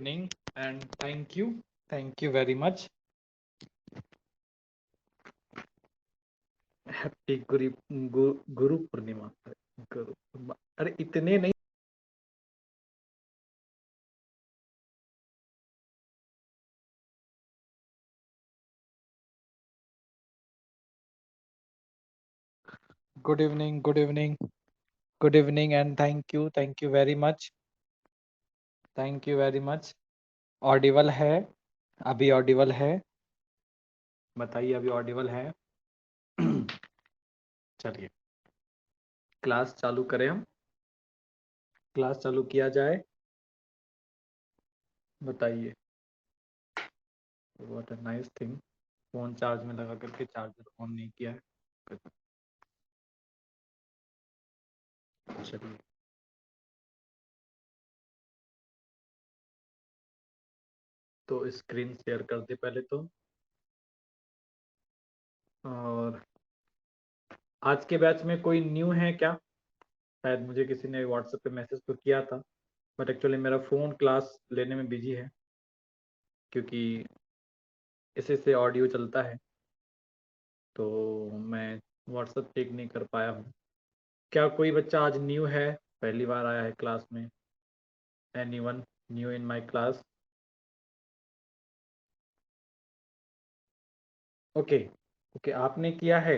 Evening and thank you very much. Happy Guru Purnima. अरे इतने नहीं। Good evening, good evening and thank you very much, thank you very much. Audible है? अभी Audible है? बताइए, अभी ऑडिबल है? चलिए क्लास चालू करें हम। क्लास चालू किया जाए। बताइए। What a nice thing. Phone charge में लगा करके चार्जर ऑन नहीं किया है। चलिए तो स्क्रीन शेयर कर दे पहले तो। और आज के बैच में कोई न्यू है क्या? शायद मुझे किसी ने व्हाट्सएप पे मैसेज तो किया था, बट एक्चुअली मेरा फ़ोन क्लास लेने में बिजी है, क्योंकि इसी से ऑडियो चलता है, तो मैं व्हाट्सएप चेक नहीं कर पाया हूँ। क्या कोई बच्चा आज न्यू है, पहली बार आया है क्लास में? Anyone new in my class? Okay, okay आपने किया है।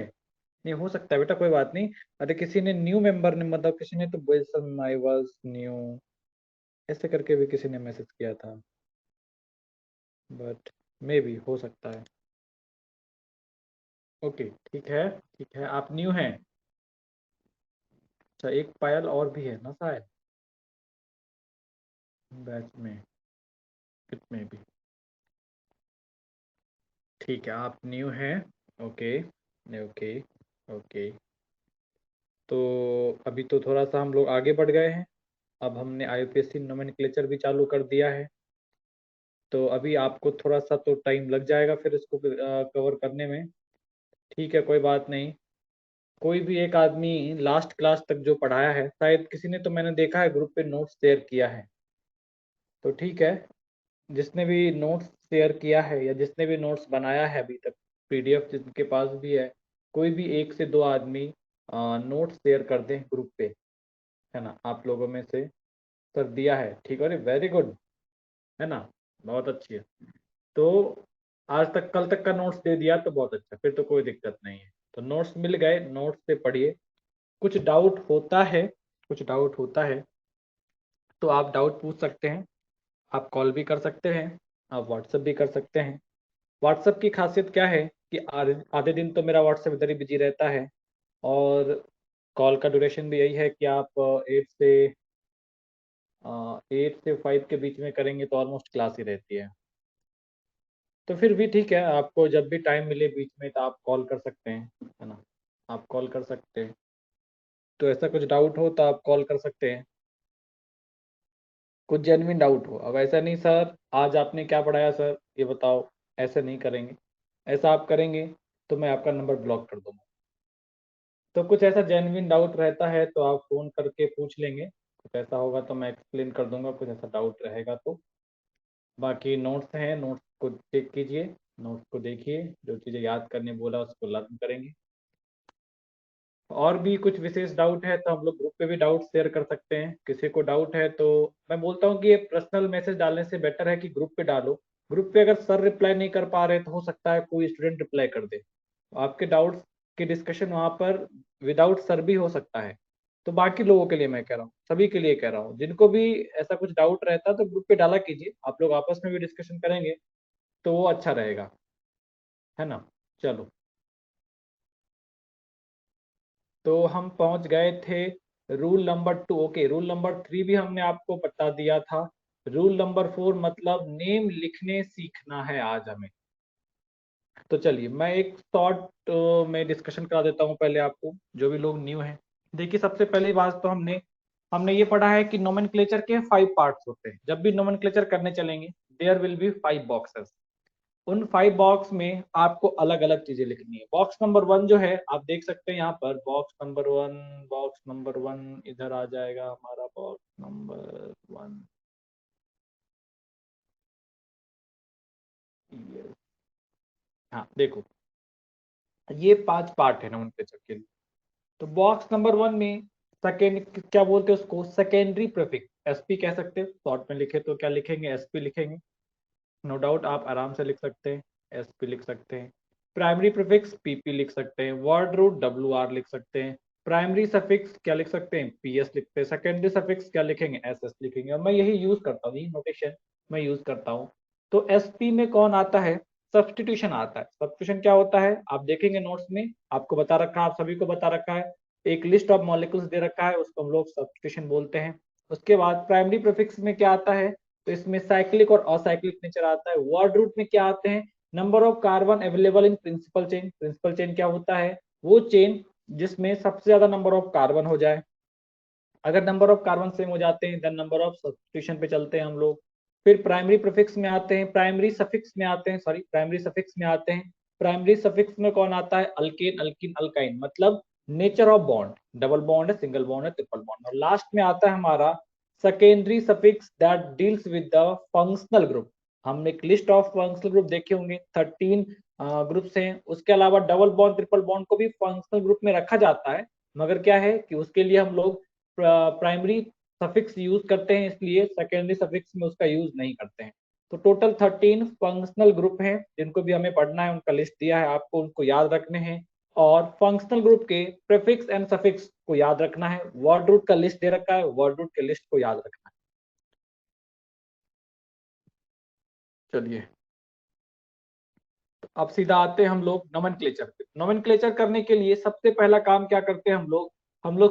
नहीं हो सकता है बेटा, कोई बात नहीं। अरे किसी ने न्यू मेंबर ने, मतलब किसी ने तो वेलकम आई वाज न्यू ऐसे करके भी किसी ने मैसेज किया था, बट मे बी हो सकता है। ओके ठीक है, ठीक है आप न्यू हैं। अच्छा एक पायल और भी है ना शायद बैच में, इट में भी। ठीक है आप न्यू हैं। Okay okay okay. तो अभी तो थोड़ा सा हम लोग आगे बढ़ गए हैं। अब हमने आईयूपीएससी नोमेनक्लेचर भी चालू कर दिया है, तो अभी आपको थोड़ा सा तो टाइम लग जाएगा फिर इसको कवर करने में। ठीक है कोई बात नहीं। कोई भी एक आदमी लास्ट क्लास तक जो पढ़ाया है, शायद किसी ने तो मैंने देखा है ग्रुप पे नोट्स शेयर किया है, तो ठीक है। जिसने भी नोट्स शेयर किया है या जिसने भी नोट्स बनाया है अभी तक, पीडीएफ जिनके पास भी है, कोई भी एक से दो आदमी नोट्स शेयर कर दें ग्रुप पे, है ना? आप लोगों में से सर दिया है, ठीक है, वेरी गुड, है ना? बहुत अच्छी है। तो आज तक कल तक का नोट्स दे दिया तो बहुत अच्छा, फिर तो कोई दिक्कत नहीं है। तो नोट्स मिल गए, नोट्स से पढ़िए। कुछ डाउट होता है, कुछ डाउट होता है तो आप डाउट पूछ सकते हैं। आप कॉल भी कर सकते हैं, आप व्हाट्सएप भी कर सकते हैं। व्हाट्सएप की खासियत क्या है कि आधे आधे दिन तो मेरा व्हाट्सएप इधर ही बिजी रहता है, और कॉल का ड्यूरेशन भी यही है कि आप 8 से 5 के बीच में करेंगे तो ऑलमोस्ट क्लास ही रहती है। तो फिर भी ठीक है, आपको जब भी टाइम मिले बीच में तो आप कॉल कर सकते हैं, है ना? आप कॉल कर सकते हैं। तो ऐसा कुछ डाउट हो तो आप कॉल कर सकते हैं, कुछ जेन्युइन डाउट हो। अब ऐसा नहीं सर आज आपने क्या पढ़ाया सर ये बताओ, ऐसे नहीं करेंगे। ऐसा आप करेंगे तो मैं आपका नंबर ब्लॉक कर दूंगा। तो कुछ ऐसा जेन्युइन डाउट रहता है तो आप फ़ोन करके पूछ लेंगे, कुछ ऐसा होगा तो मैं एक्सप्लेन कर दूंगा, कुछ ऐसा डाउट रहेगा तो। बाकी नोट्स हैं, नोट्स को चेक कीजिए, नोट्स को देखिए, जो चीज़ें याद करने बोला उसको लर्न करेंगे। और भी कुछ विशेष डाउट है तो हम लोग ग्रुप पे भी डाउट शेयर कर सकते हैं। किसी को डाउट है तो मैं बोलता हूँ कि ये पर्सनल मैसेज डालने से बेटर है कि ग्रुप पे डालो। ग्रुप पे अगर सर रिप्लाई नहीं कर पा रहे तो हो सकता है कोई स्टूडेंट रिप्लाई कर दे, तो आपके डाउट्स की डिस्कशन वहाँ पर विदाउट सर भी हो सकता है। तो बाकी लोगों के लिए मैं कह रहा हूँ, सभी के लिए कह रहा हूँ, जिनको भी ऐसा कुछ डाउट रहता है तो ग्रुप पे डाला कीजिए, आप लोग आपस में भी डिस्कशन करेंगे तो वो अच्छा रहेगा, है ना? चलो, तो हम पहुंच गए थे rule number 2। Okay, rule number 3 भी हमने आपको बता दिया था। रूल नंबर 4 मतलब नेम लिखने सीखना है आज हमें। तो चलिए मैं एक शॉर्ट में डिस्कशन करा देता हूँ पहले आपको, जो भी लोग न्यू हैं। देखिए सबसे पहली बात तो हमने हमने ये पढ़ा है कि नोमेनक्लेचर के 5 पार्ट्स होते हैं। जब भी नोमेनक्लेचर करने चलेंगे देयर विल बी 5 बॉक्सेस। उन 5 बॉक्स में आपको अलग अलग चीजें लिखनी है। बॉक्स नंबर 1 जो है आप देख सकते हैं यहाँ पर, बॉक्स नंबर 1 इधर आ जाएगा हमारा बॉक्स नंबर 1। हाँ देखो, ये 5 पार्ट है नोमेनक्लेचर के लिए। तो बॉक्स नंबर 1 में सेकेंड क्या बोलते हैं उसको, सेकेंडरी प्रीफिक्स, एसपी कह सकते हैं। शॉर्ट में लिखे तो क्या लिखेंगे, एसपी लिखेंगे। नो डाउट आप आराम से लिख सकते हैं, एसपी लिख सकते हैं। प्राइमरी प्रीफिक्स पीपी लिख सकते हैं। वर्ड रूट डब्ल्यूआर लिख सकते हैं। प्राइमरी सफिक्स क्या लिख सकते हैं, पीएस लिखते हैं। सेकेंडरी सफिक्स क्या लिखेंगे, एसएस लिखेंगे। और मैं यही यूज करता हूँ, यही नोटेशन मैं यूज करता हूँ। तो एसपी में कौन आता है, सब्स्टिट्यूशन आता है। सब्स्टिट्यूशन क्या होता है आप देखेंगे नोट्स में, आपको बता रखा है, आप सभी को बता रखा है। एक लिस्ट ऑफ मॉलिक्यूल्स दे रखा है, उसको हम लोग सब्स्टिट्यूशन बोलते हैं। उसके बाद प्राइमरी प्रीफिक्स में क्या आता है, तो इसमें साइक्लिक और असाइक्लिक नेचर आता है। वर्ड रूट में क्या आते हैं, number of carbon available in principal chain. Principal chain क्या होता है, वो चेन जिसमें सबसे ज्यादा नंबर ऑफ कार्बन हो जाए। अगर नंबर ऑफ कार्बन सेम हो जाते हैं देन नंबर ऑफ सब्स्टिट्यूशन पे चलते हैं हम लोग। फिर प्राइमरी प्रीफिक्स में आते हैं, प्राइमरी सफिक्स में आते हैं, सॉरी प्राइमरी सफिक्स में आते हैं। प्राइमरी सफिक्स में कौन आता है, अल्केन अल्किन अल्काइन, मतलब nature of bond, double bond है, सिंगल बॉन्ड है, ट्रिपल बॉन्ड। और लास्ट में आता है हमारा secondary suffix that deals with the functional group. हमने एक लिस्ट ऑफ फंक्शनल ग्रुप देखे होंगे, 13 ग्रुप्स हैं। उसके अलावा डबल बॉन्ड ट्रिपल बॉन्ड को भी फंक्शनल ग्रुप में रखा जाता है, मगर क्या है कि उसके लिए हम लोग प्राइमरी सफिक्स यूज करते हैं, इसलिए सेकेंडरी सफिक्स में उसका यूज नहीं करते हैं। तो टोटल 13 फंक्शनल ग्रुप हैं जिनको भी हमें पढ़ना है, उनका लिस्ट दिया है आपको, उनको याद रखने हैं। और फंक्शनल ग्रुप के प्रीफिक्स एंड सफिक्स को याद रखना है। वर्ड रूट का लिस्ट दे रखा है, वर्ड रूट के लिस्ट को याद रखना है। चलिए अब सीधा आते हैं हम लोग नोमेनक्लेचर पे। नोमेनक्लेचर करने के लिए सबसे पहला काम क्या करते हैं हम लोग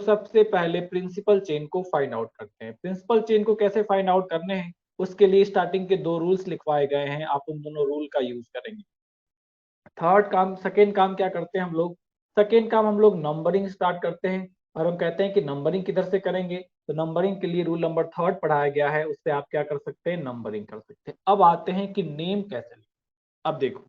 सबसे पहले प्रिंसिपल चेन को फाइंड आउट करते हैं। प्रिंसिपल चेन को कैसे फाइंड आउट करने हैं, उसके लिए स्टार्टिंग के 2 रूल्स लिखवाए गए हैं, आप उन दोनों रूल का यूज करेंगे। थर्ड काम, सेकेंड काम क्या करते हैं हम लोग, सेकेंड काम हम लोग नंबरिंग स्टार्ट करते हैं। और हम कहते हैं कि नंबरिंग किधर से करेंगे, तो नंबरिंग के लिए रूल नंबर 3 पढ़ाया गया है, उससे आप क्या कर सकते हैं, नंबरिंग कर सकते हैं। अब आते हैं कि नेम कैसे लिखें। अब देखो,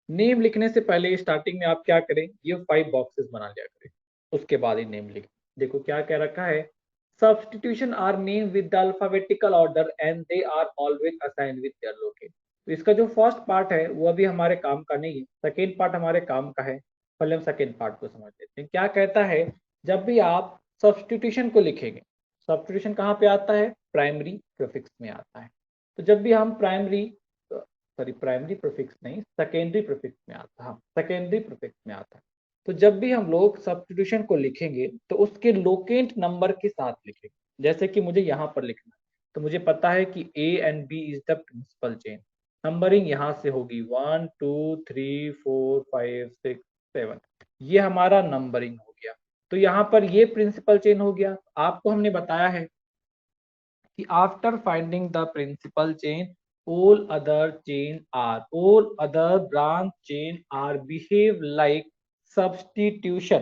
नेम लिखने से पहले स्टार्टिंग में आप क्या करें, ये 5 बॉक्सेस बना लिया करें, उसके बाद ही नेम लिखें। देखो क्या कह रखा है, substitution are name with the alphabetical order and they are always assigned with their locant. तो इसका जो फर्स्ट पार्ट है वो अभी हमारे काम का नहीं है, सेकेंड पार्ट हमारे काम का है। पहले हम सेकेंड पार्ट को समझ लेते हैं। क्या कहता है, जब भी आप सब्स्टिट्यूशन को लिखेंगे, सब्स्टिट्यूशन कहाँ पे आता है, प्राइमरी प्रीफिक्स में आता है। तो जब भी हम प्राइमरी, सॉरी प्राइमरी प्रीफिक्स नहीं, सेकेंडरी प्रीफिक्स में आता है, हाँ सेकेंडरी प्रीफिक्स में आता है। तो जब भी हम लोग सब्स्टिट्यूशन को लिखेंगे तो उसके लोकेंट नंबर के साथ लिखेंगे। जैसे कि मुझे यहाँ पर लिखना है, तो मुझे पता है कि A and B is the principal chain. Numbering यहाँ से होगी 1 2 3 4 5 6 7, ये हमारा नंबरिंग हो गया। तो यहाँ पर ये प्रिंसिपल चेन हो गया। आपको हमने बताया है कि after finding the principal chain all other branch chain are behave like substitution।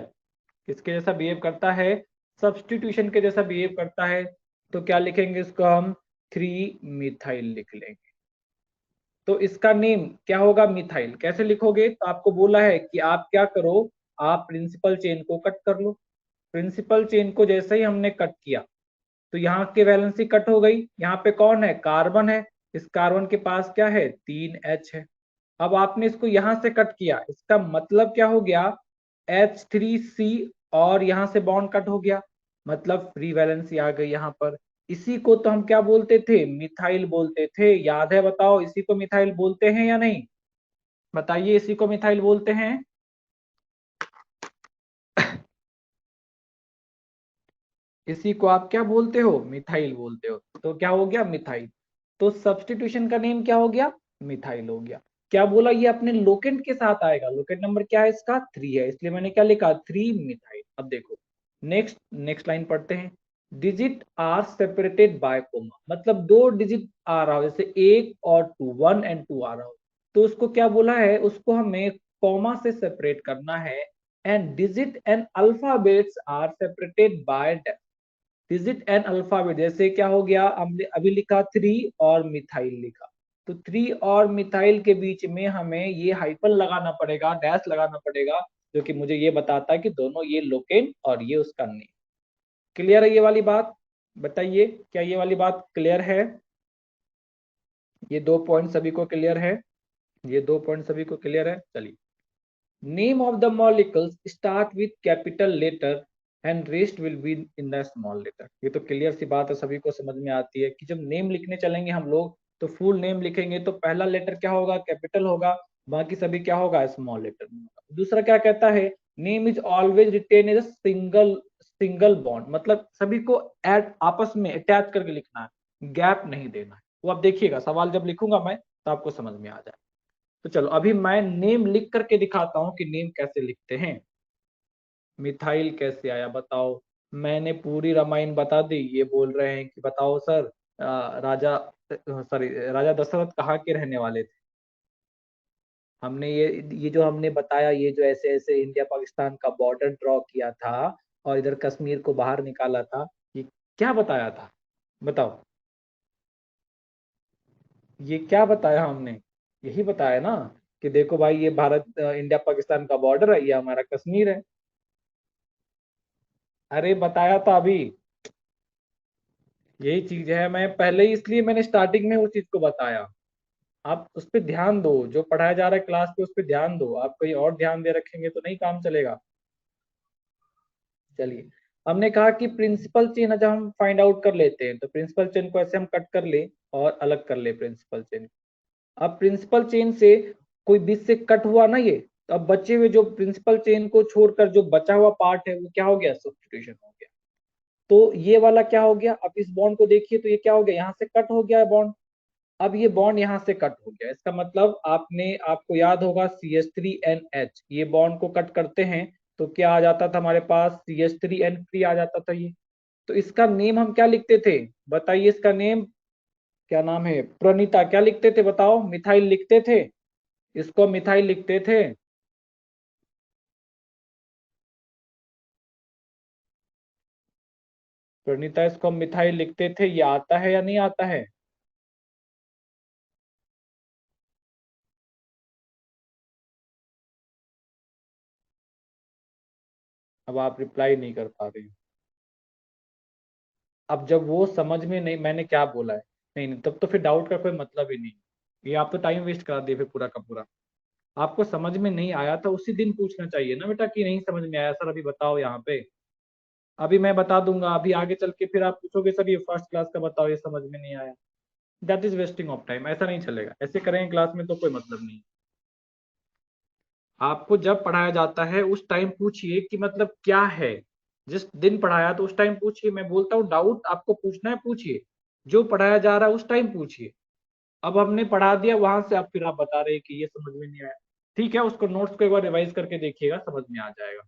किसके जैसा बिहेव करता है, सब्स्टिट्यूशन के जैसा बिहेव करता है। तो क्या लिखेंगे इसको हम, 3 मिथाइल लिख लेंगे। तो इसका नेम क्या होगा, मिथाइल। कैसे लिखोगे, तो आपको बोला है कि आप क्या करो, आप प्रिंसिपल चेन को कट कर लो। प्रिंसिपल चेन को जैसे ही हमने कट किया तो यहाँ की वैलेंसी कट हो गई। यहाँ पे कौन है, कार्बन है। इस कार्बन के पास क्या है, 3H है। अब आपने इसको यहां से कट किया, इसका मतलब क्या हो गया, H3C, और यहां से बॉन्ड कट हो गया, मतलब फ्री वैलेंसी आ गई यहाँ पर। इसी को तो हम क्या बोलते थे, मिथाइल बोलते थे, याद है, बताओ इसी को मिथाइल बोलते हैं या नहीं, बताइए इसी को मिथाइल बोलते हैं। इसी को आप क्या बोलते हो, मिथाइल बोलते हो। तो क्या हो गया, मिथाइल। तो सब्स्टिट्यूशन का नेम क्या हो गया, मिथाइल हो गया। क्या बोला, ये अपने लोकेंट के साथ आएगा। लोकेंट नंबर क्या है इसका, 3 है, इसलिए मैंने क्या लिखा, 3 मिथाइल। अब देखो नेक्स्ट, नेक्स्ट लाइन पढ़ते हैं। Digit are separated by comma, मतलब 2 डिजिट आ रहा हो, जैसे 1 और 2, 1 एंड 2 आ रहा हो, तो उसको क्या बोला है, उसको हमें कॉमा से सेपरेट करना है। And digit and alphabets are separated by, digit and alphabet, जैसे क्या हो गया, हमने अभी लिखा 3 और मिथाइल लिखा, तो 3 और मिथाइल के बीच में हमें ये हाइफन लगाना पड़ेगा, डैश लगाना पड़ेगा, जो कि मुझे ये बताता है कि दोनों ये लोकेन और ये उसका नेम। क्लियर है ये वाली बात, बताइए क्या ये वाली बात क्लियर है, ये 2 पॉइंट सभी को क्लियर है। ये 2 पॉइंट सभी को क्लियर है? चलिए, name of the molecules start with capital letter and rest will be in the small letter. ये तो क्लियर सी बात है, सभी को समझ में आती है कि जब नेम लिखने चलेंगे हम लोग तो फुल नेम लिखेंगे तो पहला लेटर क्या होगा? कैपिटल होगा, बाकी सभी क्या होगा? स्मॉल लेटर में होगा। दूसरा क्या कहता है? Name is always written as single single bond, मतलब सभी को एड आपस में अटैच करके लिखना है, गैप नहीं देना है। वो आप देखिएगा सवाल जब लिखूंगा मैं तो आपको समझ में आ जाए। तो चलो अभी मैं नेम लिख करके दिखाता हूं कि नेम कैसे लिखते हैं। मिथाइल कैसे आया बताओ? मैंने पूरी रामायण बता दी, ये बोल रहे हैं कि बताओ सर, राजा सॉरी राजा दशरथ कहाँ के रहने वाले थे? हमने ये जो हमने बताया, ये जो ऐसे ऐसे इंडिया पाकिस्तान का बॉर्डर ड्रॉ किया था और इधर कश्मीर को बाहर निकाला था, ये क्या बताया था? बताओ, ये क्या बताया हमने? यही बताया ना कि देखो भाई, ये भारत इंडिया पाकिस्तान का बॉर्डर है, ये हमारा कश्मीर है। अरे बताया था अभी, यही चीज है। मैं पहले ही इसलिए मैंने स्टार्टिंग में उस चीज को बताया। आप उस पर ध्यान दो, जो पढ़ाया जा रहा है क्लास पे उस पर ध्यान दो। आप कहीं और ध्यान दे रखेंगे तो नहीं काम चलेगा। चलिए, हमने कहा कि प्रिंसिपल चेन जब हम फाइंड आउट कर लेते हैं तो प्रिंसिपल चेन को ऐसे हम कट कर ले और अलग कर ले प्रिंसिपल चेन। अब प्रिंसिपल चेन से कोई बीच से कट हुआ ना ये, तो अब बचे हुए जो प्रिंसिपल चेन को छोड़कर जो बचा हुआ पार्ट है वो क्या हो गया? सब्स्टिट्यूशन हो गया। तो ये वाला क्या हो गया? अब इस बॉन्ड को देखिए तो ये क्या हो गया? यहाँ से कट हो गया है बॉन्ड। अब ये बॉन्ड यहाँ से कट हो गया, इसका मतलब आपको याद होगा CH3NH, ये बॉन्ड को कट करते हैं तो क्या आ जाता था हमारे पास? CH3N3 आ जाता था ये। तो इसका नेम हम क्या लिखते थे? बताइए, इसका नेम क्या नाम है? प्रणीता क्या लिखते थे बताओ? मिथाइल लिखते थे, इसको मिथाइल लिखते थे। प्रणीता इसको हम मिथाइल लिखते थे, ये आता है या नहीं आता है? अब आप रिप्लाई नहीं कर पा रहे। अब जब वो समझ में नहीं मैंने क्या बोला है, नहीं नहीं, तब तो फिर डाउट का कोई मतलब ही नहीं। ये आप तो टाइम वेस्ट करा दिए फिर पूरा का पूरा। आपको समझ में नहीं आया था उसी दिन पूछना चाहिए ना बेटा कि नहीं समझ में आया सर, अभी बताओ यहाँ पे। अभी मैं बता दूंगा, अभी आगे चल के फिर आप पूछोगे सर ये फर्स्ट क्लास का बताओ, ये समझ में नहीं आया। That is wasting of time, ऐसा नहीं चलेगा। ऐसे करेंगे क्लास में तो कोई मतलब नहीं। आपको जब पढ़ाया जाता है उस टाइम पूछिए कि मतलब क्या है। जिस दिन पढ़ाया तो उस टाइम पूछिए। मैं बोलता हूँ डाउट आपको पूछना है पूछिए, जो पढ़ाया जा रहा है उस टाइम पूछिए। अब हमने पढ़ा दिया वहां से, अब फिर आप बता रहे हैं कि ये समझ में नहीं आया। ठीक है, उसको नोट्स को एक बार रिवाइज करके देखिएगा, समझ में आ जाएगा।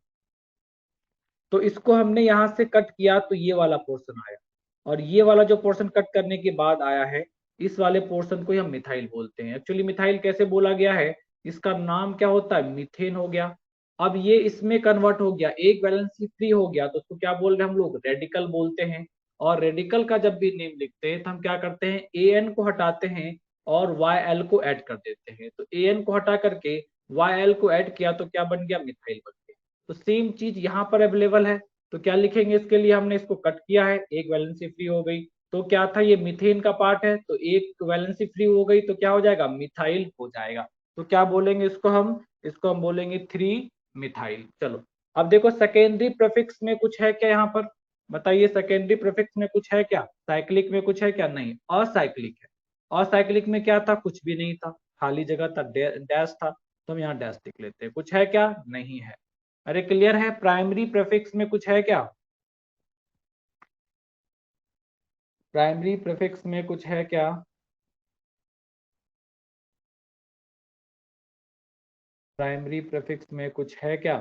तो इसको हमने यहाँ से कट किया तो ये वाला पोर्शन आया, और ये वाला जो पोर्शन कट करने के बाद आया है, इस वाले पोर्शन को ही हम मिथाइल बोलते हैं। एक्चुअली मिथाइल कैसे बोला गया है? इसका नाम क्या होता है? मीथेन हो गया। अब ये इसमें कन्वर्ट हो गया, एक वैलेंसी फ्री हो गया, तो उसको क्या बोल रहे हैं हम लोग? रेडिकल बोलते हैं। और रेडिकल का जब भी नेम लिखते हैं तो हम क्या करते हैं? AN को हटाते हैं और YL को ऐड कर देते हैं। तो AN को हटा करके YL को ऐड किया तो क्या बन गया? मिथाइल बन गया। तो सेम चीज यहाँ पर अवेलेबल है। तो क्या लिखेंगे इसके लिए? हमने इसको कट किया है, एक वैलेंसी फ्री हो गई। तो क्या था? ये मीथेन का पार्ट है, तो एक वैलेंसी फ्री हो गई तो क्या हो जाएगा? मिथाइल हो जाएगा। तो क्या बोलेंगे इसको हम? इसको हम बोलेंगे 3 मिथाइल। चलो, अब देखो सेकेंडरी प्रीफिक्स में कुछ है क्या यहाँ पर? बताइए, सेकेंडरी प्रीफिक्स में कुछ है क्या? साइक्लिक में कुछ है क्या? नहीं, असाइक्लिक है। असाइक्लिक में क्या था? कुछ भी नहीं था, खाली जगह था, डैश था। तो हम यहाँ डैश लिख लेते हैं। कुछ है क्या? नहीं है। अरे क्लियर है? प्राइमरी प्रीफिक्स में कुछ है क्या? प्राइमरी प्रीफिक्स में कुछ है क्या? प्राइमरी प्रीफिक्स में कुछ है क्या?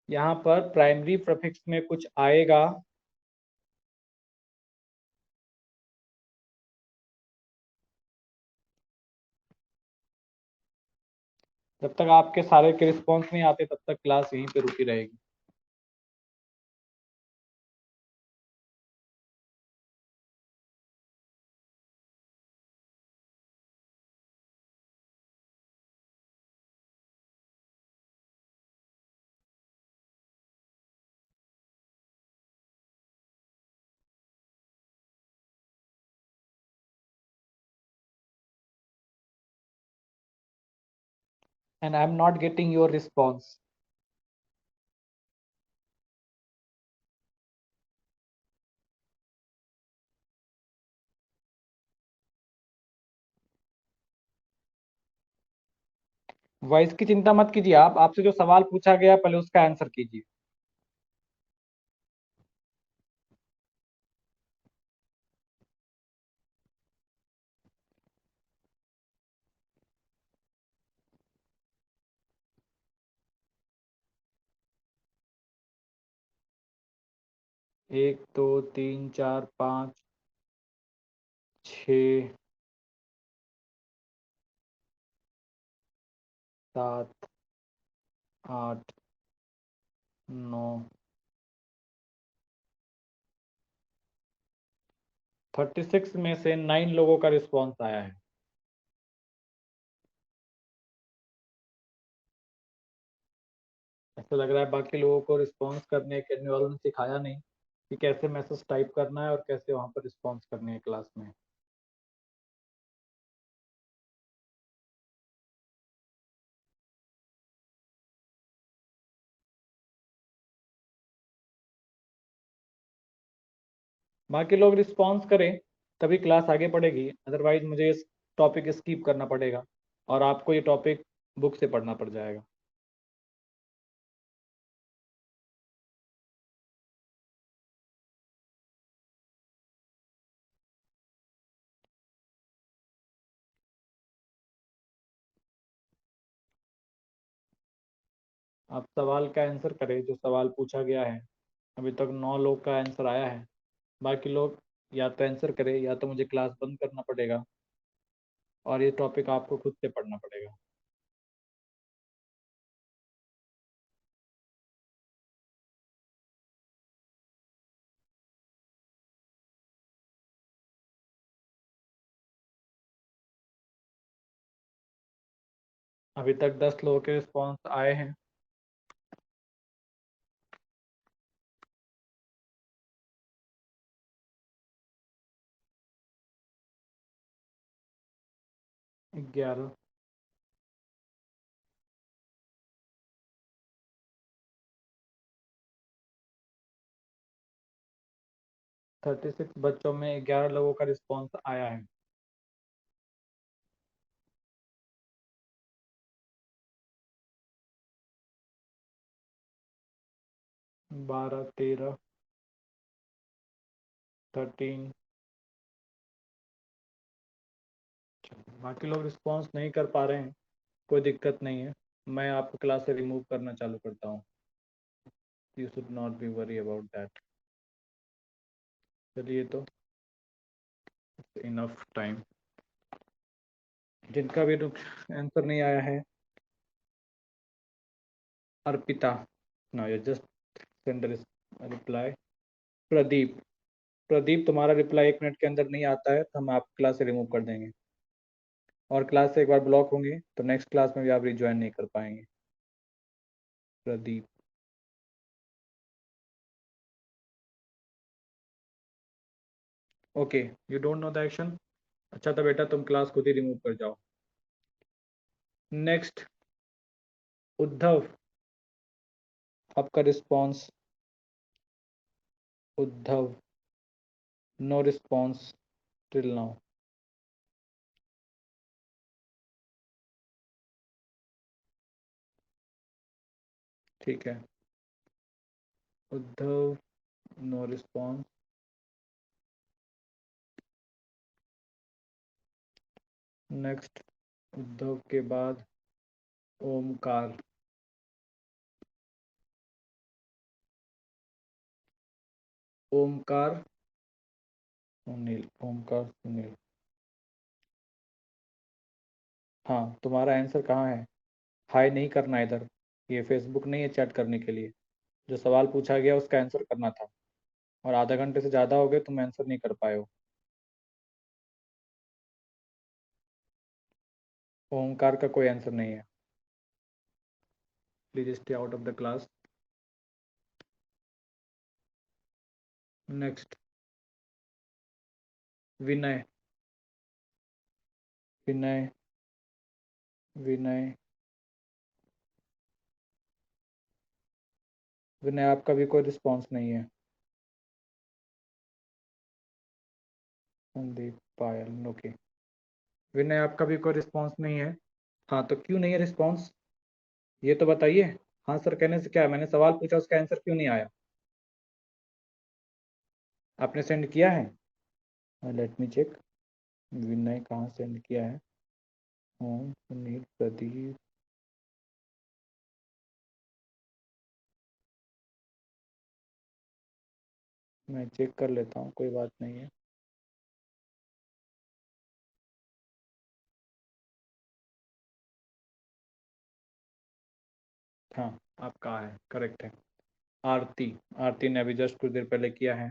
यहाँ पर प्राइमरी प्रीफिक्स में कुछ आएगा? जब तक आपके सारे के रिस्पॉन्स नहीं आते तब तक क्लास यहीं पे रुकी रहेगी। and I'm not getting your response. Voice की चिंता मत कीजिए, आप आपसे जो सवाल पूछा गया पहले उसका आंसर कीजिए। एक दो तीन चार पाँच छ, 7 8 9, 36 में से 9 लोगों का रिस्पॉन्स आया है। ऐसा लग रहा है बाकी लोगों को रिस्पॉन्स करने के वालों ने सिखाया नहीं कि कैसे मैसेज टाइप करना है और कैसे वहां पर रिस्पॉन्स करनी है क्लास में। बाकी लोग रिस्पॉन्स करें तभी क्लास आगे बढ़ेगी, अदरवाइज मुझे इस टॉपिक स्किप करना पड़ेगा और आपको ये टॉपिक बुक से पढ़ना पड़ जाएगा। आप सवाल का आंसर करें जो सवाल पूछा गया है। अभी तक 9 लोग का आंसर आया है। बाकी लोग या तो आंसर करें या तो मुझे क्लास बंद करना पड़ेगा और ये टॉपिक आपको खुद से पढ़ना पड़ेगा। अभी तक 10 लोगों के रिस्पॉन्स आए हैं। ग्यारह। थर्टी सिक्स बच्चों में 11 लोगों का रिस्पॉन्स आया है। 12 13 13। बाकी लोग रिस्पॉन्स नहीं कर पा रहे हैं, कोई दिक्कत नहीं है, मैं आपको क्लास से रिमूव करना चालू करता हूँ। You should not be worry about that. चलिए तो इनफ टाइम। जिनका भी आंसर नहीं आया है, Arpita, no you just send reply. Pradeep, Pradeep तुम्हारा रिप्लाई 1 मिनट के अंदर नहीं आता है तो हम आप क्लास से रिमूव कर देंगे और क्लास से एक बार ब्लॉक होंगे तो नेक्स्ट क्लास में भी आप रिज्वाइन नहीं कर पाएंगे। Pradeep, okay, you don't know the action. अच्छा तो बेटा तुम क्लास खुद ही रिमूव कर जाओ। नेक्स्ट, उद्धव, आपका response. Uddhav, no response till now. ठीक है, Uddhav, no response. Next, Uddhav के बाद ओमकार। ओमकार सुनील, ओमकार सुनील। हाँ, तुम्हारा आंसर कहाँ है? हाई नहीं करना इधर, ये फेसबुक नहीं है चैट करने के लिए। जो सवाल पूछा गया उसका आंसर करना था और आधा घंटे से ज़्यादा हो गए तुम आंसर नहीं कर पाए हो। ओमकार का कोई आंसर नहीं है। Please stay out of the class. Next, Vinay. Vinay, Vinay, Vinay आपका भी कोई रिस्पॉन्स नहीं है। संदीप, पायल, ओके। विनय आपका भी कोई रिस्पॉन्स नहीं है। हाँ, तो क्यों नहीं है रिस्पॉन्स, ये तो बताइए। हाँ सर कहने से क्या है, मैंने सवाल पूछा उसका आंसर क्यों नहीं आया। आपने सेंड किया है, लेट मी चेक। विनय कहाँ सेंड किया है। ओम, सुनील, प्रदीप। मैं चेक कर लेता हूँ, कोई बात नहीं है। हाँ, आपका है, करेक्ट है। आरती, आरती ने अभी जस्ट कुछ देर पहले किया है।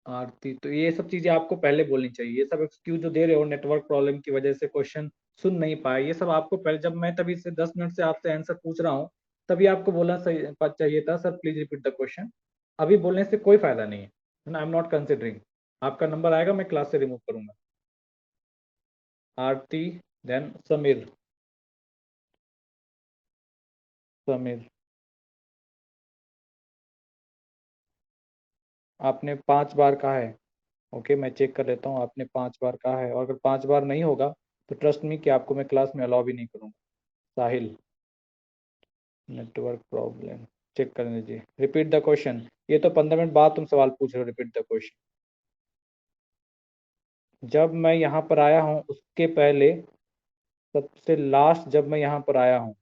आरती, तो ये सब चीजें आपको पहले बोलनी चाहिए। ये सब एक्सक्यूज जो दे रहे हो नेटवर्क प्रॉब्लम की वजह से क्वेश्चन सुन नहीं पाए, ये सब आपको पहले, जब मैं तभी से 10 मिनट से आपसे आंसर पूछ रहा हूँ तभी आपको बोलना सही चाहिए था, sir please repeat the question. अभी बोलने से कोई फायदा नहीं है, आई एम नॉट कंसिडरिंग। आपका नंबर आएगा, मैं क्लास से रिमूव करूंगा। आरती, देन समीर। समीर, आपने 5 बार कहा है। ओके, मैं चेक कर लेता हूँ, आपने 5 बार कहा है, और अगर 5 बार नहीं होगा तो ट्रस्ट मी कि आपको मैं क्लास में अलाउ भी नहीं करूँगा। साहिल, नेटवर्क प्रॉब्लम, चेक करने दीजिए। रिपीट द क्वेश्चन, ये तो 15 मिनट बाद तुम सवाल पूछ रहे हो। Repeat the question. जब मैं यहाँ पर आया हूँ उसके पहले, सबसे लास्ट जब मैं यहाँ पर आया हूँ,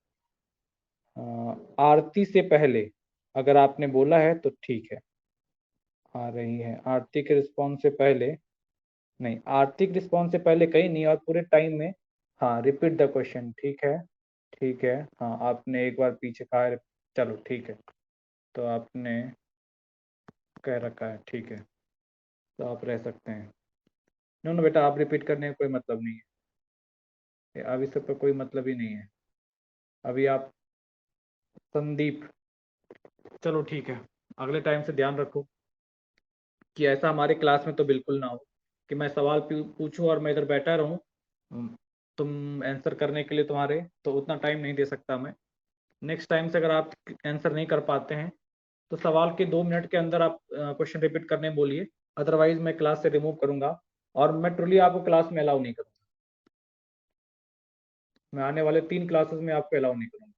आरती से पहले अगर आपने बोला है तो ठीक है। आ रही है आरती के रिस्पॉन्स से पहले। नहीं, आरती के रिस्पॉन्स से पहले कहीं नहीं, और पूरे टाइम में। हाँ, रिपीट द क्वेश्चन, ठीक है। ठीक है, हाँ आपने एक बार पीछे कहा है। चलो ठीक है, तो आपने कह रखा है, ठीक है, तो आप रह सकते हैं। नो नो बेटा, आप रिपीट करने का कोई मतलब नहीं है, अब इस सब का कोई मतलब ही नहीं है। अभी आप, संदीप, चलो ठीक है, अगले टाइम से ध्यान रखो कि ऐसा हमारे क्लास में तो बिल्कुल ना हो कि मैं सवाल पूछूं और मैं इधर बैठा रहूं। तुम आंसर करने के लिए तुम्हारे तो उतना टाइम नहीं दे सकता मैं। नेक्स्ट टाइम से अगर आप आंसर नहीं कर पाते हैं तो सवाल के 2 मिनट के अंदर आप क्वेश्चन रिपीट करने बोलिए, अदरवाइज मैं क्लास से रिमूव करूंगा। और मैं ट्रूली आपको क्लास में अलाउ नहीं करूंगा। मैं आने वाले 3 क्लासेस में आपको अलाउ नहीं करूंगा।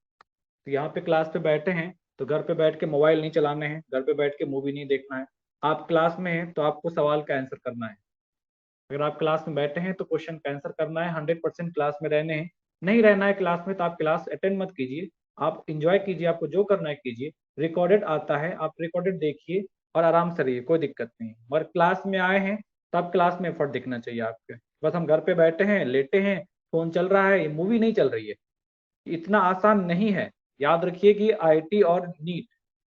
तो यहाँ पे क्लास पे बैठे हैं तो घर पे बैठ के मोबाइल नहीं चलाने हैं, घर पे बैठ के मूवी नहीं देखना है। आप क्लास में हैं तो आपको सवाल का आंसर करना है। अगर आप क्लास में बैठे हैं तो क्वेश्चन का आंसर करना है, 100% क्लास में रहने हैं। नहीं रहना है क्लास में तो आप क्लास अटेंड मत कीजिए। आप इंजॉय कीजिए, आपको जो करना है कीजिए। रिकॉर्डेड आता है, आप रिकॉर्डेड देखिए और आराम से रहिए, कोई दिक्कत नहीं है। मगर क्लास में आए हैं तो आप क्लास में एफर्ट दिखना चाहिए आपके। बस हम घर पे बैठे हैं, लेटे हैं, फोन चल रहा है, ये मूवी नहीं चल रही है, इतना आसान नहीं है। याद रखिए कि आईटी और नीट